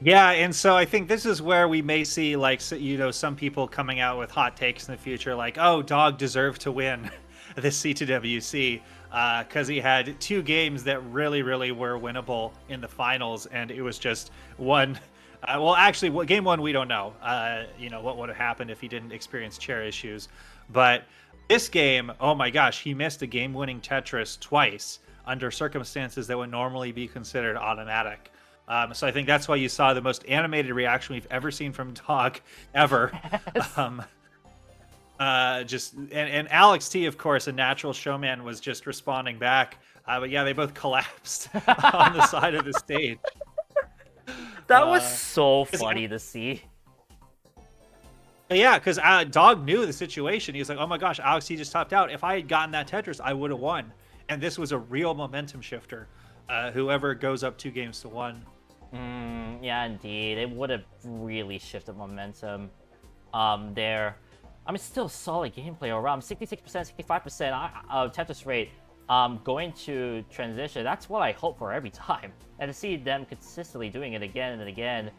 Yeah, and so I think this is where we may see, like, some people coming out with hot takes in the future, like, oh, Dog deserved to win this C2WC because he had 2 games that really, really were winnable in the finals, and it was just one. Game 1 we don't know. What would have happened if he didn't experience chair issues, but this game, oh my gosh, he missed a game-winning Tetris twice under circumstances that would normally be considered automatic. So I think that's why you saw the most animated reaction we've ever seen from Dog ever. Yes. And Alex T, of course, a natural showman, was just responding back. But yeah, they both collapsed on the side of the stage. That was so funny to see. Yeah, because Dog knew the situation. He was like, oh my gosh, Alex T just topped out. If I had gotten that Tetris, I would have won. And this was a real momentum shifter. Whoever goes up 2 games to 1. Yeah, indeed. It would have really shifted momentum there. Still solid gameplay around 66%, 65% Tetris rate going to transition. That's what I hope for every time. And to see them consistently doing it again and again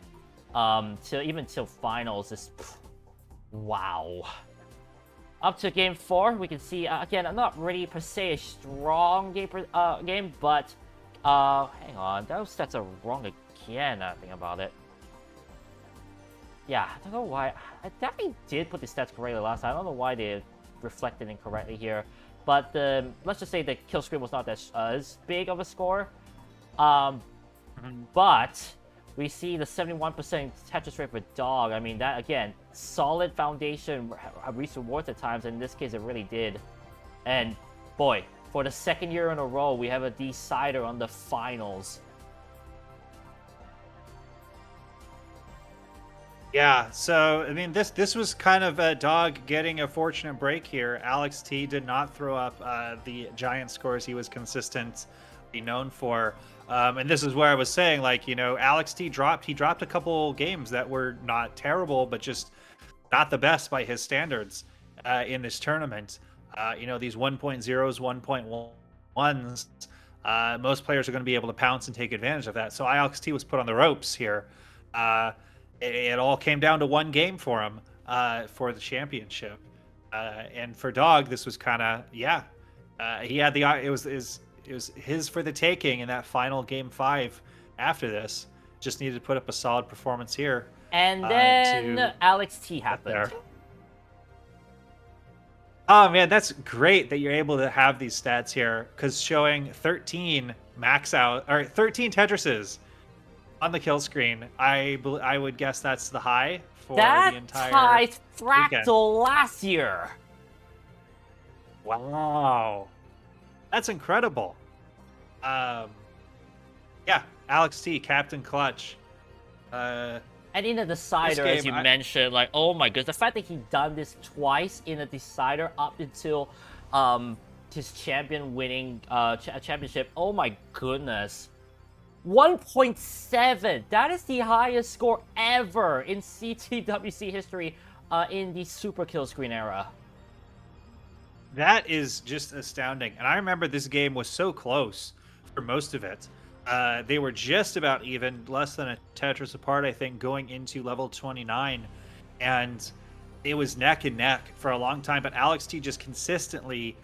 till finals is wow. Up to game 4, we can see, again, not really per se a strong game, but hang on, those stats are wrong again, I think about it. Yeah, I don't know why. I definitely did put the stats correctly last time. I don't know why they reflected incorrectly here. But let's just say the kill screen was not as big of a score. But we see the 71% Tetris rate for Dog. I mean, that, again, solid foundation reached rewards at times. In this case, it really did. And, boy, for the second year in a row, we have a decider on the finals. Yeah, so I mean, this was kind of Dog getting a fortunate break here. Alex T did not throw up the giant scores he was consistently known for, and this is where I was saying, like, Alex T dropped a couple games that were not terrible, but just not the best by his standards in this tournament. These 1.0s, 1.1s. Most players are going to be able to pounce and take advantage of that. So Alex T was put on the ropes here. It all came down to one game for him for the championship, and for Dog, this was kind of he had it was his for the taking in that final game 5. After this, just needed to put up a solid performance here, and then Alex T happened. Oh man, that's great that you're able to have these stats here, because showing 13 Tetrises on the kill screen, I would guess that's the high for the entire tied Fractal weekend. last year. Wow, that's incredible. Yeah, Alex T, Captain Clutch. And in the decider, as you mentioned, like, oh my goodness, the fact that he done this twice in a decider up until his champion winning championship. Oh my goodness. 1.7. That is the highest score ever in CTWC history in the super kill screen era. That is just astounding. And I remember this game was so close for most of it. They were just about even, less than a Tetris apart, I think, going into level 29. And it was neck and neck for a long time. But Alex T just consistently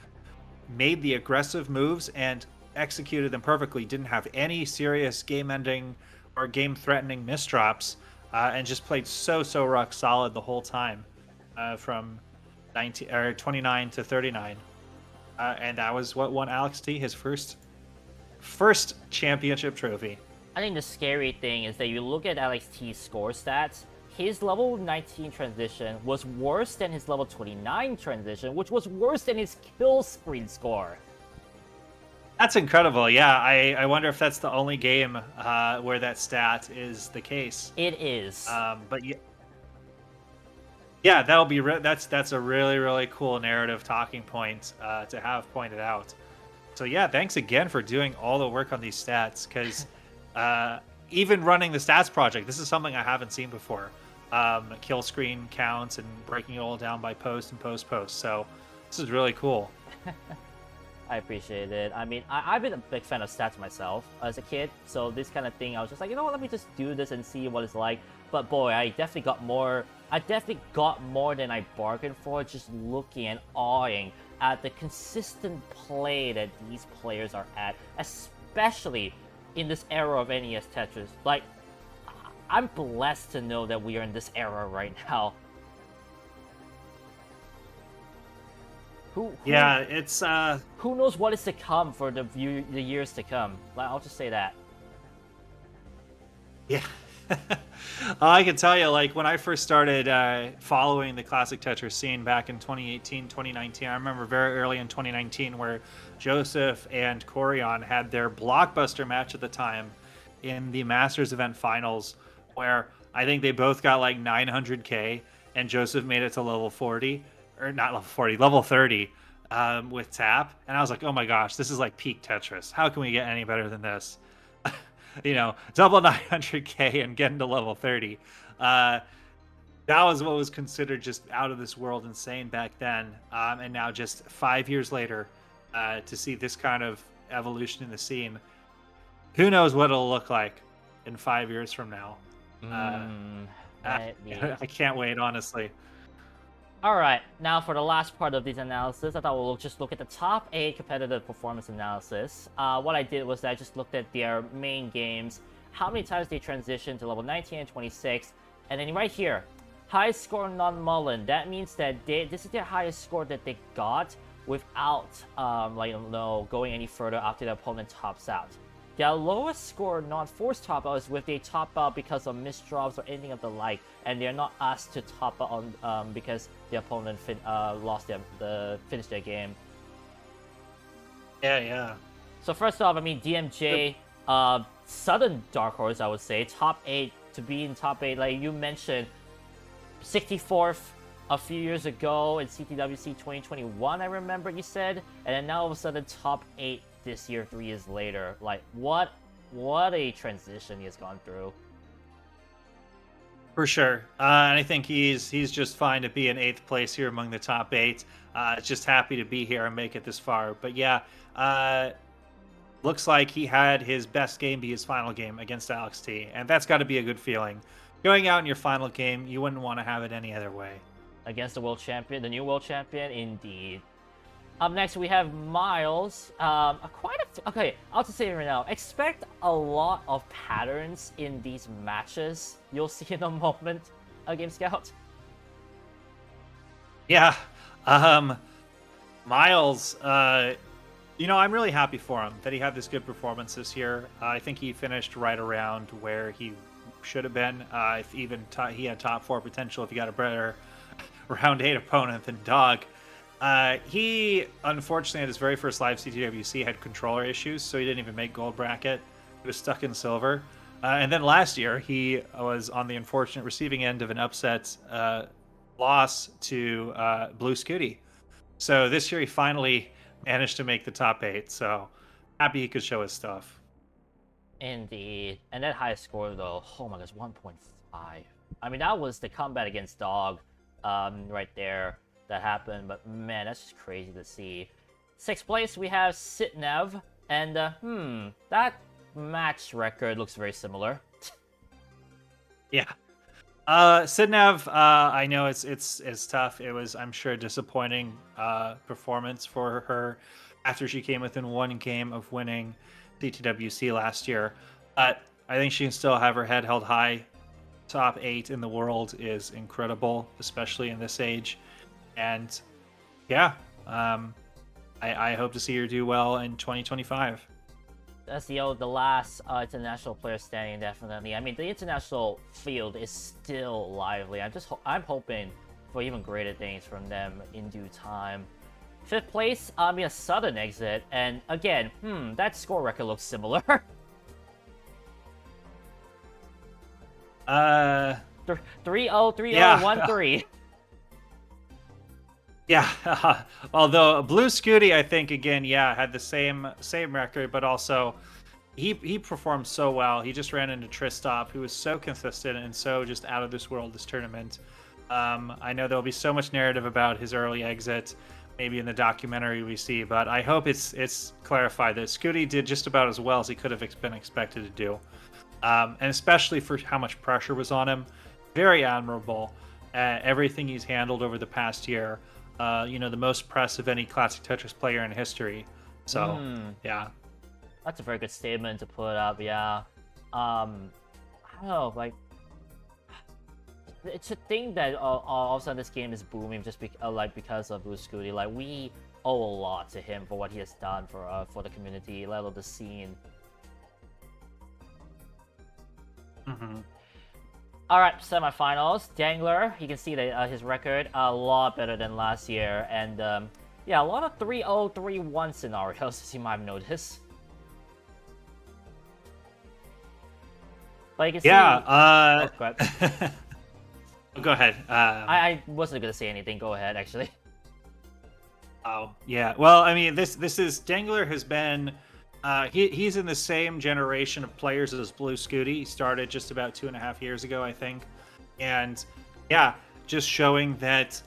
made the aggressive moves and executed them perfectly. Didn't have any serious game-ending or game-threatening misdrops, and just played so rock solid the whole time, from 29 to 39. And that was what won Alex T his first championship trophy. I think the scary thing is that you look at Alex T's score stats, his level 19 transition was worse than his level 29 transition, which was worse than his kill screen score. That's incredible. Yeah, I wonder if that's the only game where that stat is the case. It is. But yeah, that'll be that's a really cool narrative talking point to have pointed out. So yeah, thanks again for doing all the work on these stats, because even running the stats project, this is something I haven't seen before. Kill screen counts and breaking it all down by post and post. So this is really cool. I appreciate it. I mean, I've been a big fan of stats myself as a kid, so this kind of thing, I was just like, you know what, let me just do this and see what it's like. But boy, I definitely got more than I bargained for, just looking and awing at the consistent play that these players are at, especially in this era of NES Tetris. Like, I'm blessed to know that we are in this era right now. Yeah, it's who knows what is to come for the years to come. Like, I'll just say that. Yeah. I can tell you, like, when I first started following the classic Tetris scene back in 2018, 2019, I remember very early in 2019 where Joseph and Corion had their blockbuster match at the time in the Masters event finals, where I think they both got like 900k, and Joseph made it to level 40. Or not level 40, level 30 with tap. And I was like, oh my gosh, this is like peak Tetris. How can we get any better than this? Double 900k and get into level 30. That was what was considered just out of this world insane back then. And now just 5 years later, to see this kind of evolution in the scene, who knows what it'll look like in 5 years from now. I can't wait, honestly. Alright, now for the last part of this analysis, I thought we'll just look at the top 8 competitive performance analysis. What I did was I just looked at their main games, how many times they transitioned to level 19 and 26, and then right here, Highest score non-Mullen. That means that this is their highest score that they got without going any further after the opponent tops out. Their lowest score non-forced top out is with they top out because of missed drops or anything of the like, and they're not asked to top out on because the opponent finished their game. Yeah. So first off, I mean DMJ, sudden dark horse, I would say top 8 to be in top 8. Like you mentioned, 64th a few years ago in CTWC 2021, I remember you said, and then now all of a sudden top 8 this year, 3 years later. Like what a transition he has gone through. For sure. And I think he's just fine to be in 8th place here among the top 8. Just happy to be here and make it this far. But yeah, looks like he had his best game be his final game against Alex T. And that's got to be a good feeling. Going out in your final game, you wouldn't want to have it any other way. Against the world champion, the new world champion, indeed. Up next, we have Miles. Okay, I'll just say it right now. Expect a lot of patterns in these matches. You'll see in a moment, aGameScout. Yeah. Miles, I'm really happy for him that he had this good performance this year. I think he finished right around where he should have been. He had top 4 potential if he got a better round 8 opponent than Dog. He, unfortunately, at his very first live CTWC had controller issues, so he didn't even make gold bracket. He was stuck in silver. And then last year, he was on the unfortunate receiving end of an upset loss to Blue Scooty. So this year, he finally managed to make the top 8. So happy he could show his stuff. Indeed. And that high score, though, oh my gosh, 1.5. I mean, that was the comeback against Dog right there that happened. But man, that's just crazy to see. 6th place, we have Sitnev. And, that match record looks very similar. Yeah. Sitnev, I know it's tough. It was, I'm sure, a disappointing performance for her after she came within 1 game of winning CTWC last year. But I think she can still have her head held high. Top 8 in the world is incredible, especially in this age. And yeah, I hope to see her do well in 2025. That's the last international player standing, definitely. I mean, the international field is still lively. I'm hoping for even greater things from them in due time. 5th place, a sudden exit, and again, that score record looks similar. 3-0-3-0-1-3. Yeah, although Blue Scooty, I think again, had the same record, but also he performed so well. He just ran into Tristop, who was so consistent and so just out of this world this tournament. I know there'll be so much narrative about his early exit, maybe in the documentary we see, but I hope it's clarified that Scooty did just about as well as he could have been expected to do, and especially for how much pressure was on him. Very admirable. Everything he's handled over the past year. The most press of any classic Tetris player in history. So, yeah. That's a very good statement to put up, yeah. I don't know, like, it's a thing that all of a sudden this game is booming just because of Blue Scooty. Like, we owe a lot to him for what he has done for the community, let alone the scene. Alright, semifinals. Dangler, you can see that his record a lot better than last year. And a lot of 3-0, 3-1 scenarios, as you might have noticed. But you can see... Yeah, go ahead. Go ahead. I wasn't going to say anything. Go ahead, actually. Oh, yeah. Well, I mean, this is... Dangler has been... he's in the same generation of players as Blue Scooty. He started just about 2.5 years ago, I think. And yeah, just showing that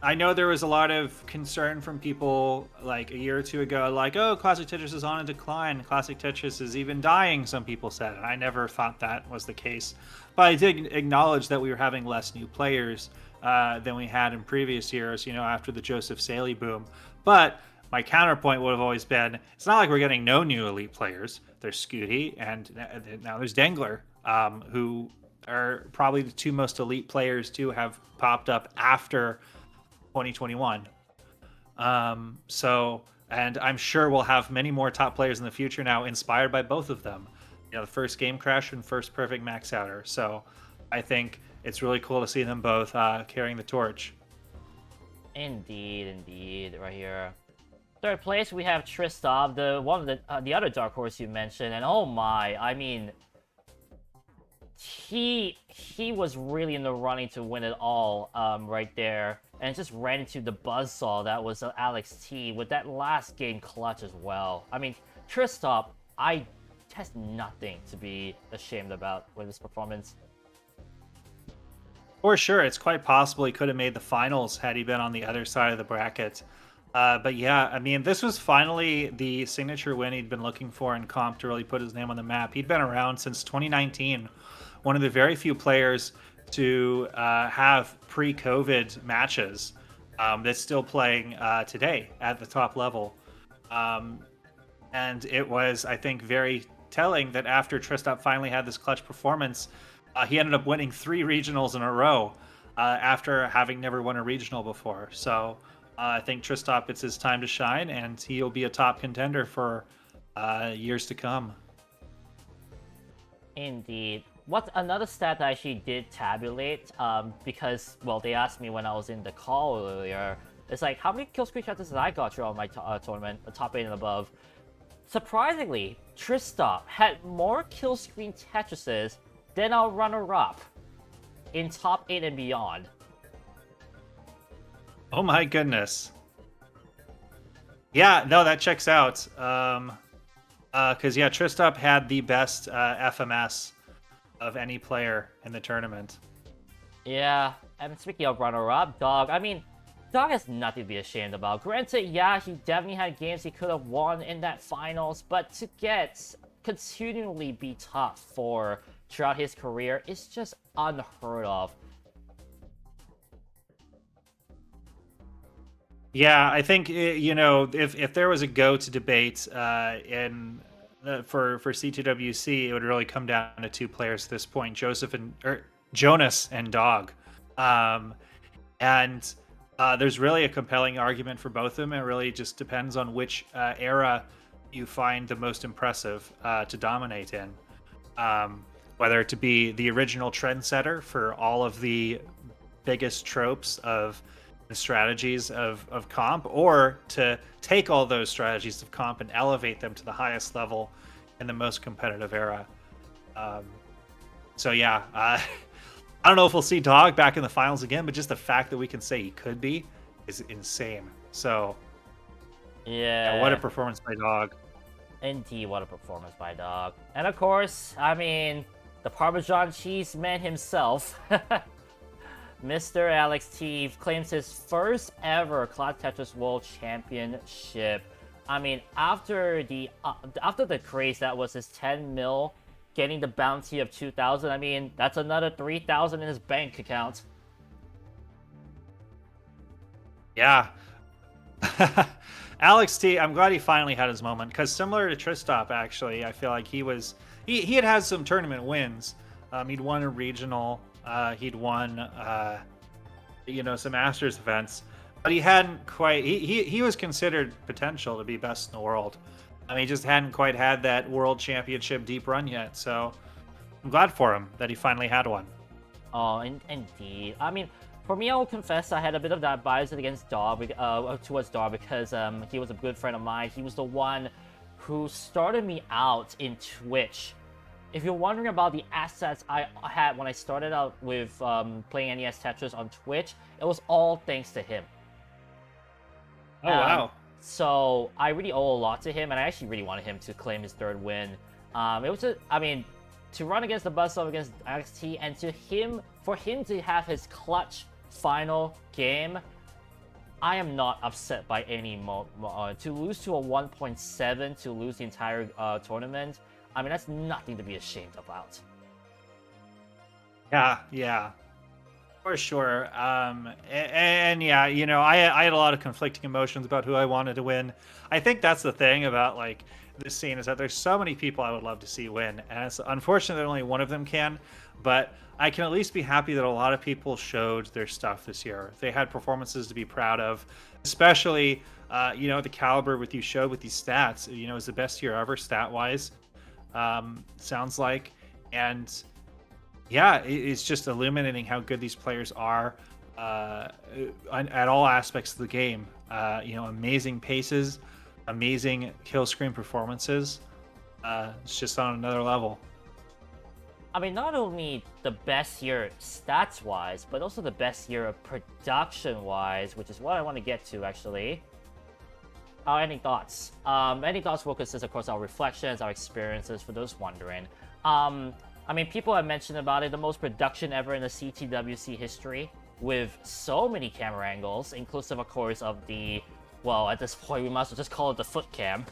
I know there was a lot of concern from people like a year or two ago, like, oh, Classic Tetris is on a decline. Classic Tetris is even dying, some people said. And I never thought that was the case. But I did acknowledge that we were having less new players than we had in previous years, after the Joseph Saley boom. But my counterpoint would have always been, it's not like we're getting no new elite players. There's Scooty, and now there's Dangler, who are probably the two most elite players to have popped up after 2021. And I'm sure we'll have many more top players in the future now, inspired by both of them. The first Game Crash and first Perfect Max Outer. So I think it's really cool to see them both carrying the torch. Indeed, right here. Third place, we have Tristov, the other dark horse you mentioned, and oh my, I mean, he was really in the running to win it all, right there, and just ran into the buzzsaw that was Alex T with that last game clutch as well. I mean, Tristov, has nothing to be ashamed about with his performance. For sure, it's quite possible he could have made the finals had he been on the other side of the bracket. But yeah, I mean, this was finally the signature win he'd been looking for in comp to really put his name on the map. He'd been around since 2019, one of the very few players to have pre-COVID matches that's still playing today at the top level. And it was, I think, very telling that after Tristop finally had this clutch performance, he ended up winning 3 regionals in a row after having never won a regional before. So I think Tristop, it's his time to shine, and he'll be a top contender for years to come. Indeed. What another stat that I actually did tabulate, because, well, they asked me when I was in the call earlier, it's like, how many kill screen Tetris I got throughout my tournament, the top 8 and above? Surprisingly, Tristop had more kill screen Tetrises than our runner-up in top 8 and beyond. Oh my goodness. Yeah, no, that checks out. Because, yeah, Tristop had the best FMS of any player in the tournament. Yeah, and speaking of runner-up, Dog, I mean, Dog has nothing to be ashamed about. Granted, yeah, he definitely had games he could have won in that finals, but to continually be top 4 throughout his career is just unheard of. Yeah, I think if there was a go-to debate for CTWC, it would really come down to 2 players at this point: Jonas and Dog. And there's really a compelling argument for both of them. It really just depends on which era you find the most impressive to dominate in. Whether to be the original trendsetter for all of the biggest tropes of the strategies of comp, or to take all those strategies of comp and elevate them to the highest level in the most competitive era. So yeah, I don't know if we'll see Dog back in the finals again, but just the fact that we can say he could be is insane. So yeah, what a performance by Dog. Indeed, what a performance by Dog. And of course, I mean, the Parmesan cheese man himself, Mr. Alex T, claims his first ever Cloud Tetris World Championship. I mean, after the craze that was his 10 mil, getting the bounty of 2,000, I mean, that's another 3,000 in his bank account. Yeah. Alex T, I'm glad he finally had his moment, because similar to Tristop, actually, I feel like he had some tournament wins. He'd won a regional, he'd won some Masters events, but he hadn't quite, he was considered potential to be best in the world. I mean, he just hadn't quite had that world championship deep run yet, so I'm glad for him that he finally had one. Oh, indeed. I mean, for me, I will confess I had a bit of that bias against towards Dar, because he was a good friend of mine. He was the one who started me out in Twitch. If you're wondering about the assets I had when I started out with playing NES Tetris on Twitch, it was all thanks to him. Oh, wow. So I really owe a lot to him, and I actually really wanted him to claim his 3rd win. It was to run against the buzzsaw against XT, and for him to have his clutch final game, I am not upset by any to lose to a 1.7, to lose the entire tournament. I mean, that's nothing to be ashamed about. Yeah. For sure. And yeah, I had a lot of conflicting emotions about who I wanted to win. I think that's the thing about like this scene is that there's so many people I would love to see win, and it's unfortunate that only one of them can. But I can at least be happy that a lot of people showed their stuff this year. They had performances to be proud of, especially the caliber with you showed with these stats. It was the best year ever stat wise. Sounds like, and yeah, it's just illuminating how good these players are at all aspects of the game. Amazing paces, amazing kill screen performances. It's just on another level. I mean, not only the best year stats-wise, but also the best year production-wise, which is what I want to get to, actually. Any thoughts? Any thoughts focuses, of course, our reflections, our experiences, for those wondering. I mean, people have mentioned about it, the most production ever in the CTWC history, with so many camera angles, inclusive, of course, of the, well, at this point, we might as well just call it the foot cam.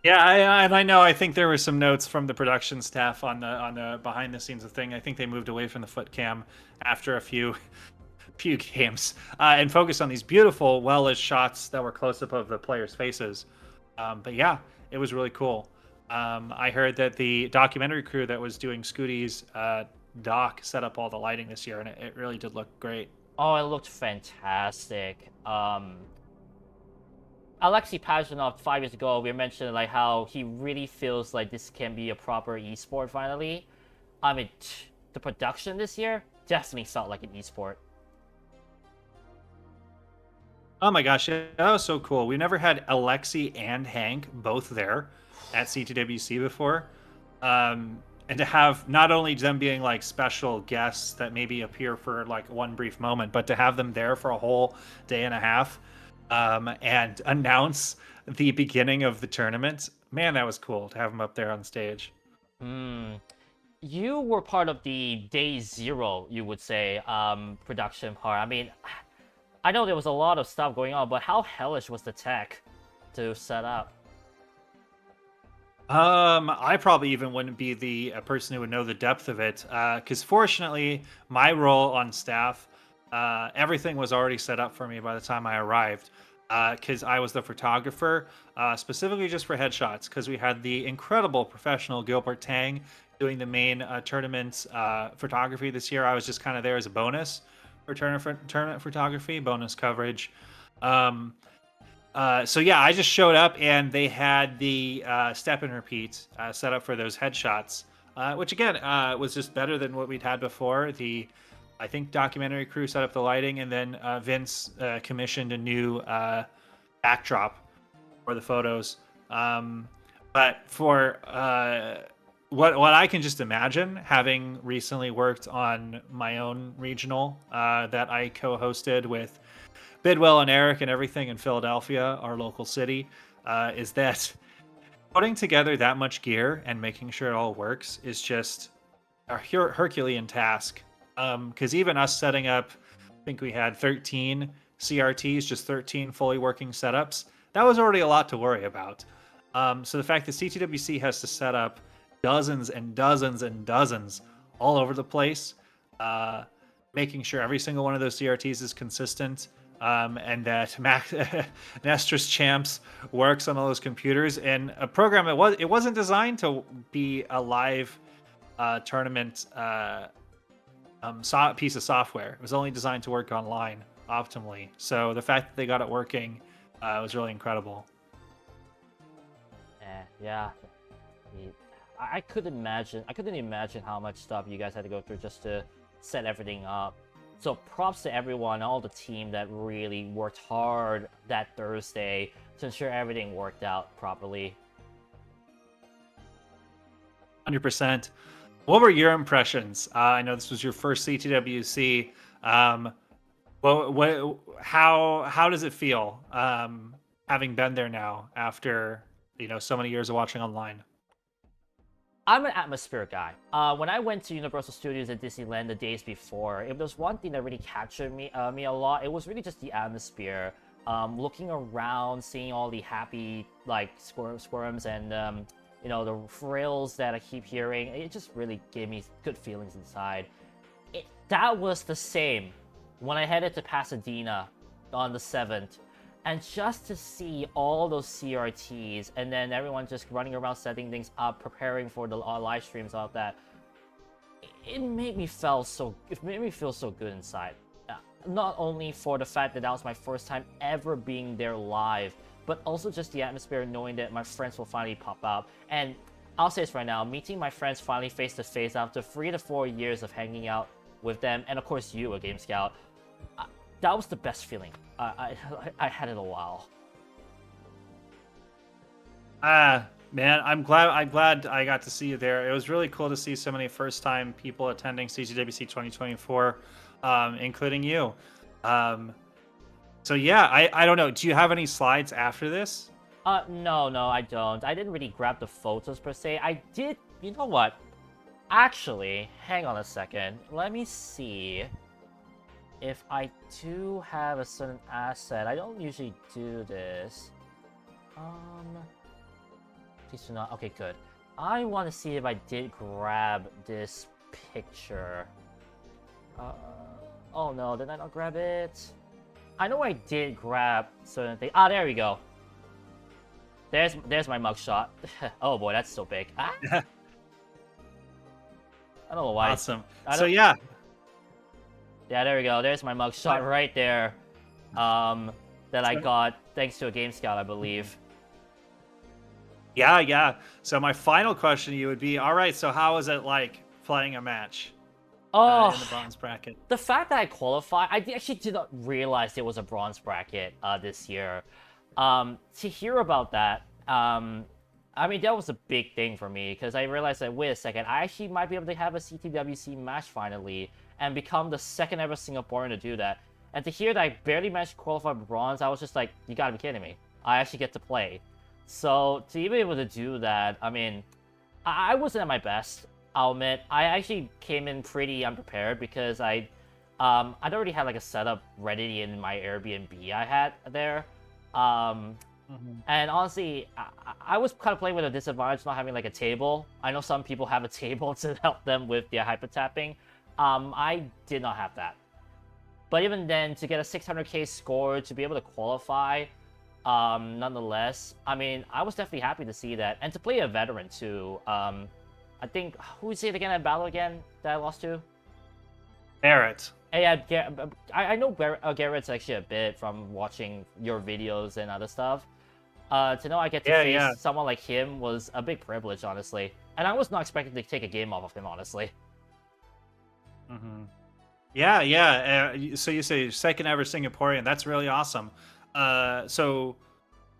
Yeah, I know. I think there were some notes from the production staff on the behind the scenes of thing. I think they moved away from the foot cam after a few games and focused on these beautiful, well-lit shots that were close up of the players' faces. But yeah, it was really cool. I heard that the documentary crew that was doing Scooty's doc set up all the lighting this year, and it really did look great. Oh, it looked fantastic. Alexei Pajinov 5 years ago, we mentioned like how he really feels like this can be a proper esport finally. I mean, the production this year definitely felt like an esport. Oh my gosh, yeah, that was so cool. We never had Alexei and Hank both there at CTWC before. And to have not only them being like special guests that maybe appear for like one brief moment, but to have them there for a whole day and a half and announce the beginning of the tournament. Man, that was cool to have them up there on stage. You were part of the day zero, you would say, production part. I mean, I know there was a lot of stuff going on, but how hellish was the tech to set up? I probably even wouldn't be the person who would know the depth of it, because fortunately, my role on staff, everything was already set up for me by the time I arrived, because I was the photographer, specifically just for headshots, because we had the incredible professional Gilbert Tang doing the main tournament photography this year. I was just kind of there as a bonus for tournament photography, bonus coverage. So yeah, I just showed up and they had the step and repeat set up for those headshots, which again was just better than what we'd had before. I think documentary crew set up the lighting, and then Vince commissioned a new backdrop for the photos. But for what I can just imagine, having recently worked on my own regional that I co-hosted with Bidwell and Eric and everything in Philadelphia, our local city, is that putting together that much gear and making sure it all works is just a Herculean task. Because even us setting up, I think we had 13 CRTs, just 13 fully working setups. That was already a lot to worry about. So the fact that CTWC has to set up dozens and dozens and dozens all over the place, making sure every single one of those CRTs is consistent, and that Nestris Champs works on all those computers in a program it wasn't designed to be a live tournament piece of software. It was only designed to work online optimally. So the fact that they got it working was really incredible. Yeah. I couldn't imagine how much stuff you guys had to go through just to set everything up. So props to everyone, all the team that really worked hard that Thursday to ensure everything worked out properly. 100%. What were your impressions? I know this was your first CTWC. How does it feel having been there now after so many years of watching online? I'm an atmosphere guy. When I went to Universal Studios at Disneyland the days before, if there's one thing that really captured me a lot, it was really just the atmosphere. Looking around, seeing all the happy like squirms and the frills that I keep hearing. It just really gave me good feelings inside. That was the same when I headed to Pasadena on the 7th. And just to see all those CRTs and then everyone just running around setting things up, preparing for the live streams, all of that, it made me feel so good inside. Not only for the fact that was my first time ever being there live, but also just the atmosphere, knowing that my friends will finally pop up. And I'll say this right now, meeting my friends finally face to face after 3 to 4 years of hanging out with them, and of course you, aGameScout, that was the best feeling I had in a while. Man, I'm glad I got to see you there. It was really cool to see so many first-time people attending CTWC 2024, including you. So yeah, I don't know. Do you have any slides after this? No, I don't. I didn't really grab the photos per se. I did. You know what? Actually, hang on a second. Let me see if I do have a certain asset. I don't usually do this. Please do not. Okay, good. I want to see if I did grab this picture. Oh no, did I not grab it? I know I did grab certain things. Ah, there we go. There's my mugshot. Oh boy, that's so big. Ah? I don't know why. Awesome. So yeah. Yeah, there we go. There's my mugshot right there. That I got thanks to aGameScout, I believe. Yeah. So my final question to you would be, all right, so how is it like playing a match in the bronze bracket? The fact that I qualified, I actually did not realize there was a bronze bracket this year. To hear about that, I mean, that was a big thing for me, because I realized that, wait a second, I actually might be able to have a CTWC match finally, and become the second ever Singaporean to do that. And to hear that I barely managed to qualify for bronze, I was just like, you gotta be kidding me. I actually get to play. So, to even be able to do that, I mean, I wasn't at my best, I'll admit. I actually came in pretty unprepared, because I'd already had like a setup ready in my Airbnb I had there. And honestly, I was kind of playing with a disadvantage not having like a table. I know some people have a table to help them with their hyper tapping. I did not have that. But even then, to get a 600k score, to be able to qualify, nonetheless, I mean, I was definitely happy to see that. And to play a veteran too. I think, who is it again at Battle again that I lost to? Barrett. Yeah, I know Garrett's actually a bit from watching your videos and other stuff. To know I get to face someone like him was a big privilege, honestly. And I was not expecting to take a game off of him, honestly. Yeah. So you say second ever Singaporean. That's really awesome. So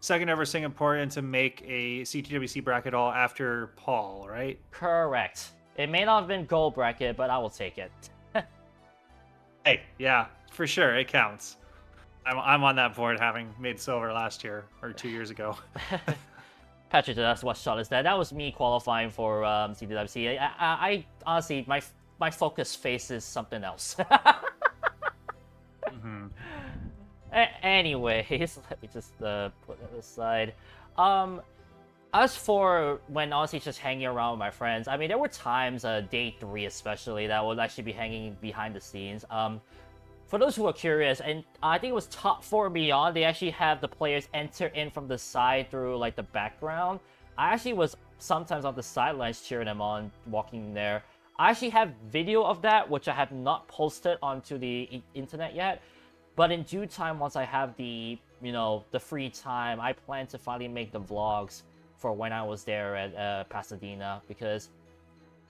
second ever Singaporean to make a CTWC bracket all after Paul, right? Correct. It may not have been gold bracket, but I will take it. Hey, yeah, for sure, it counts. I'm on that board, having made silver last year or 2 years ago. Patrick, that's what shot is that? That was me qualifying for CTWC. I honestly, my focus faces something else. Anyways, let me just put that aside. As for when honestly just hanging around with my friends, I mean, there were times, day 3 especially, that I would actually be hanging behind the scenes. For those who are curious, and I think it was top 4 and beyond, they actually have the players enter in from the side through like the background. I actually was sometimes on the sidelines cheering them on, walking there. I actually have video of that, which I have not posted onto the internet yet. But in due time, once I have the free time, I plan to finally make the vlogs for when I was there at Pasadena, because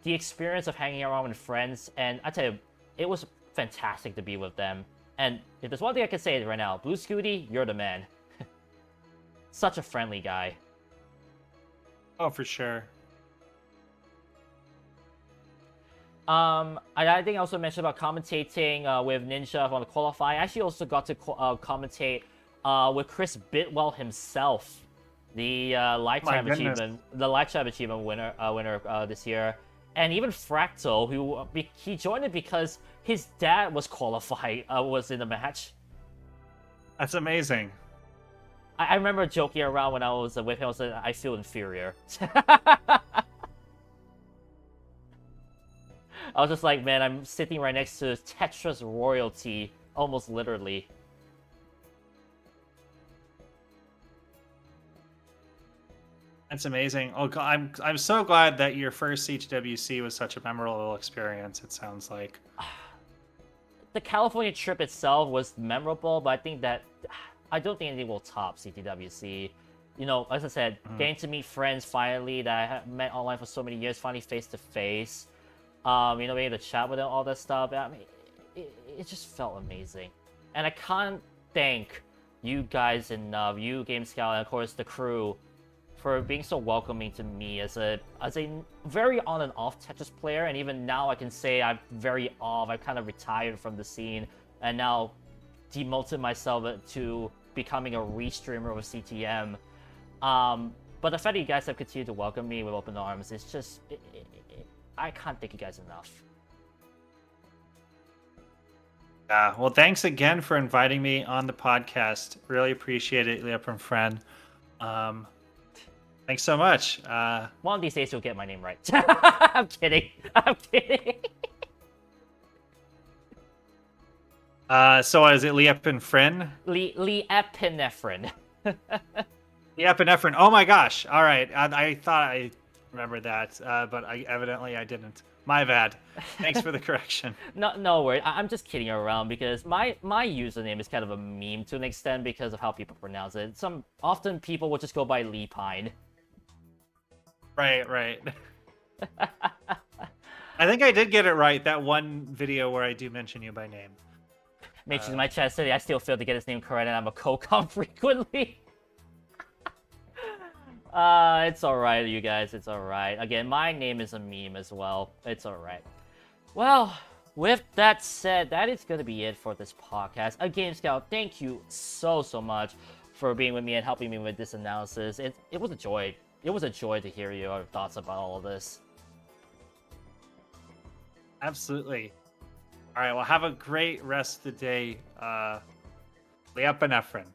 the experience of hanging around with friends, and I tell you, it was fantastic to be with them. And if there's one thing I can say right now, Blue Scooty, you're the man. Such a friendly guy. Oh, for sure. I think I also mentioned about commentating with Ninja on the qualify. I actually also got to commentate with Chris Bitwell himself, the lifetime achievement winner this year, and even Fractal, who he joined it because his dad was qualified, was in the match. That's amazing. I remember joking around when I was with him. I was like, I feel inferior. I was just like, man, I'm sitting right next to Tetris royalty, almost literally. That's amazing. Oh, I'm so glad that your first CTWC was such a memorable experience. It sounds like The California trip itself was memorable, but I think that I don't think anything will top CTWC. You know, as I said, getting to meet friends finally that I have met online for so many years, finally face to face. You know, being able to chat with them, all that stuff. I mean, it just felt amazing, and I can't thank you guys enough, you aGameScout, and of course the crew, for being so welcoming to me as a very on and off Tetris player. And even now I can say I'm very off. I've kind of retired from the scene and now demoted myself to becoming a restreamer of CTM. But the fact that you guys have continued to welcome me with open arms, it's just I can't thank you guys enough. yeah. Well, thanks again for inviting me on the podcast. Really appreciate it, Leah from Friend. Thanks so much. One of these days you'll get my name right. I'm kidding. I'm kidding. So is it liepinephrine? Liepinephrine. Liepinephrine. Oh my gosh. All right. I thought I remembered that, but I didn't. My bad. Thanks for the correction. No worries. I'm just kidding around because my username is kind of a meme to an extent because of how people pronounce it. Often people will just go by Lepine. Right. I think I did get it right, that one video where I do mention you by name. Mentions my chat said I still failed to get his name correct and I'm a co-com frequently. It's alright, you guys. It's alright. Again, my name is a meme as well. It's alright. Well, with that said, that is going to be it for this podcast. aGameScout, thank you so much for being with me and helping me with this analysis. It was a joy. It was a joy to hear your thoughts about all of this. Absolutely. All right, well, have a great rest of the day, liepinephrine.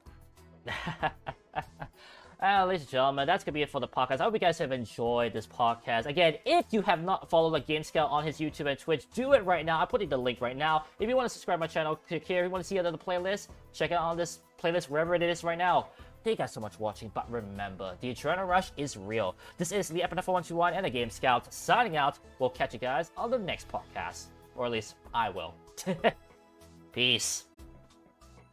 Ladies and gentlemen, that's going to be it for the podcast. I hope you guys have enjoyed this podcast. Again, if you have not followed aGameScout on his YouTube and Twitch, do it right now. I'm putting the link right now. If you want to subscribe to my channel, click here. If you want to see another playlist, check it out on this playlist, wherever it is right now. Thank you guys so much for watching, but remember, the adrenaline rush is real. This is liepinephrine121 and aGameScout signing out. We'll catch you guys on the next podcast. Or at least, I will. Peace.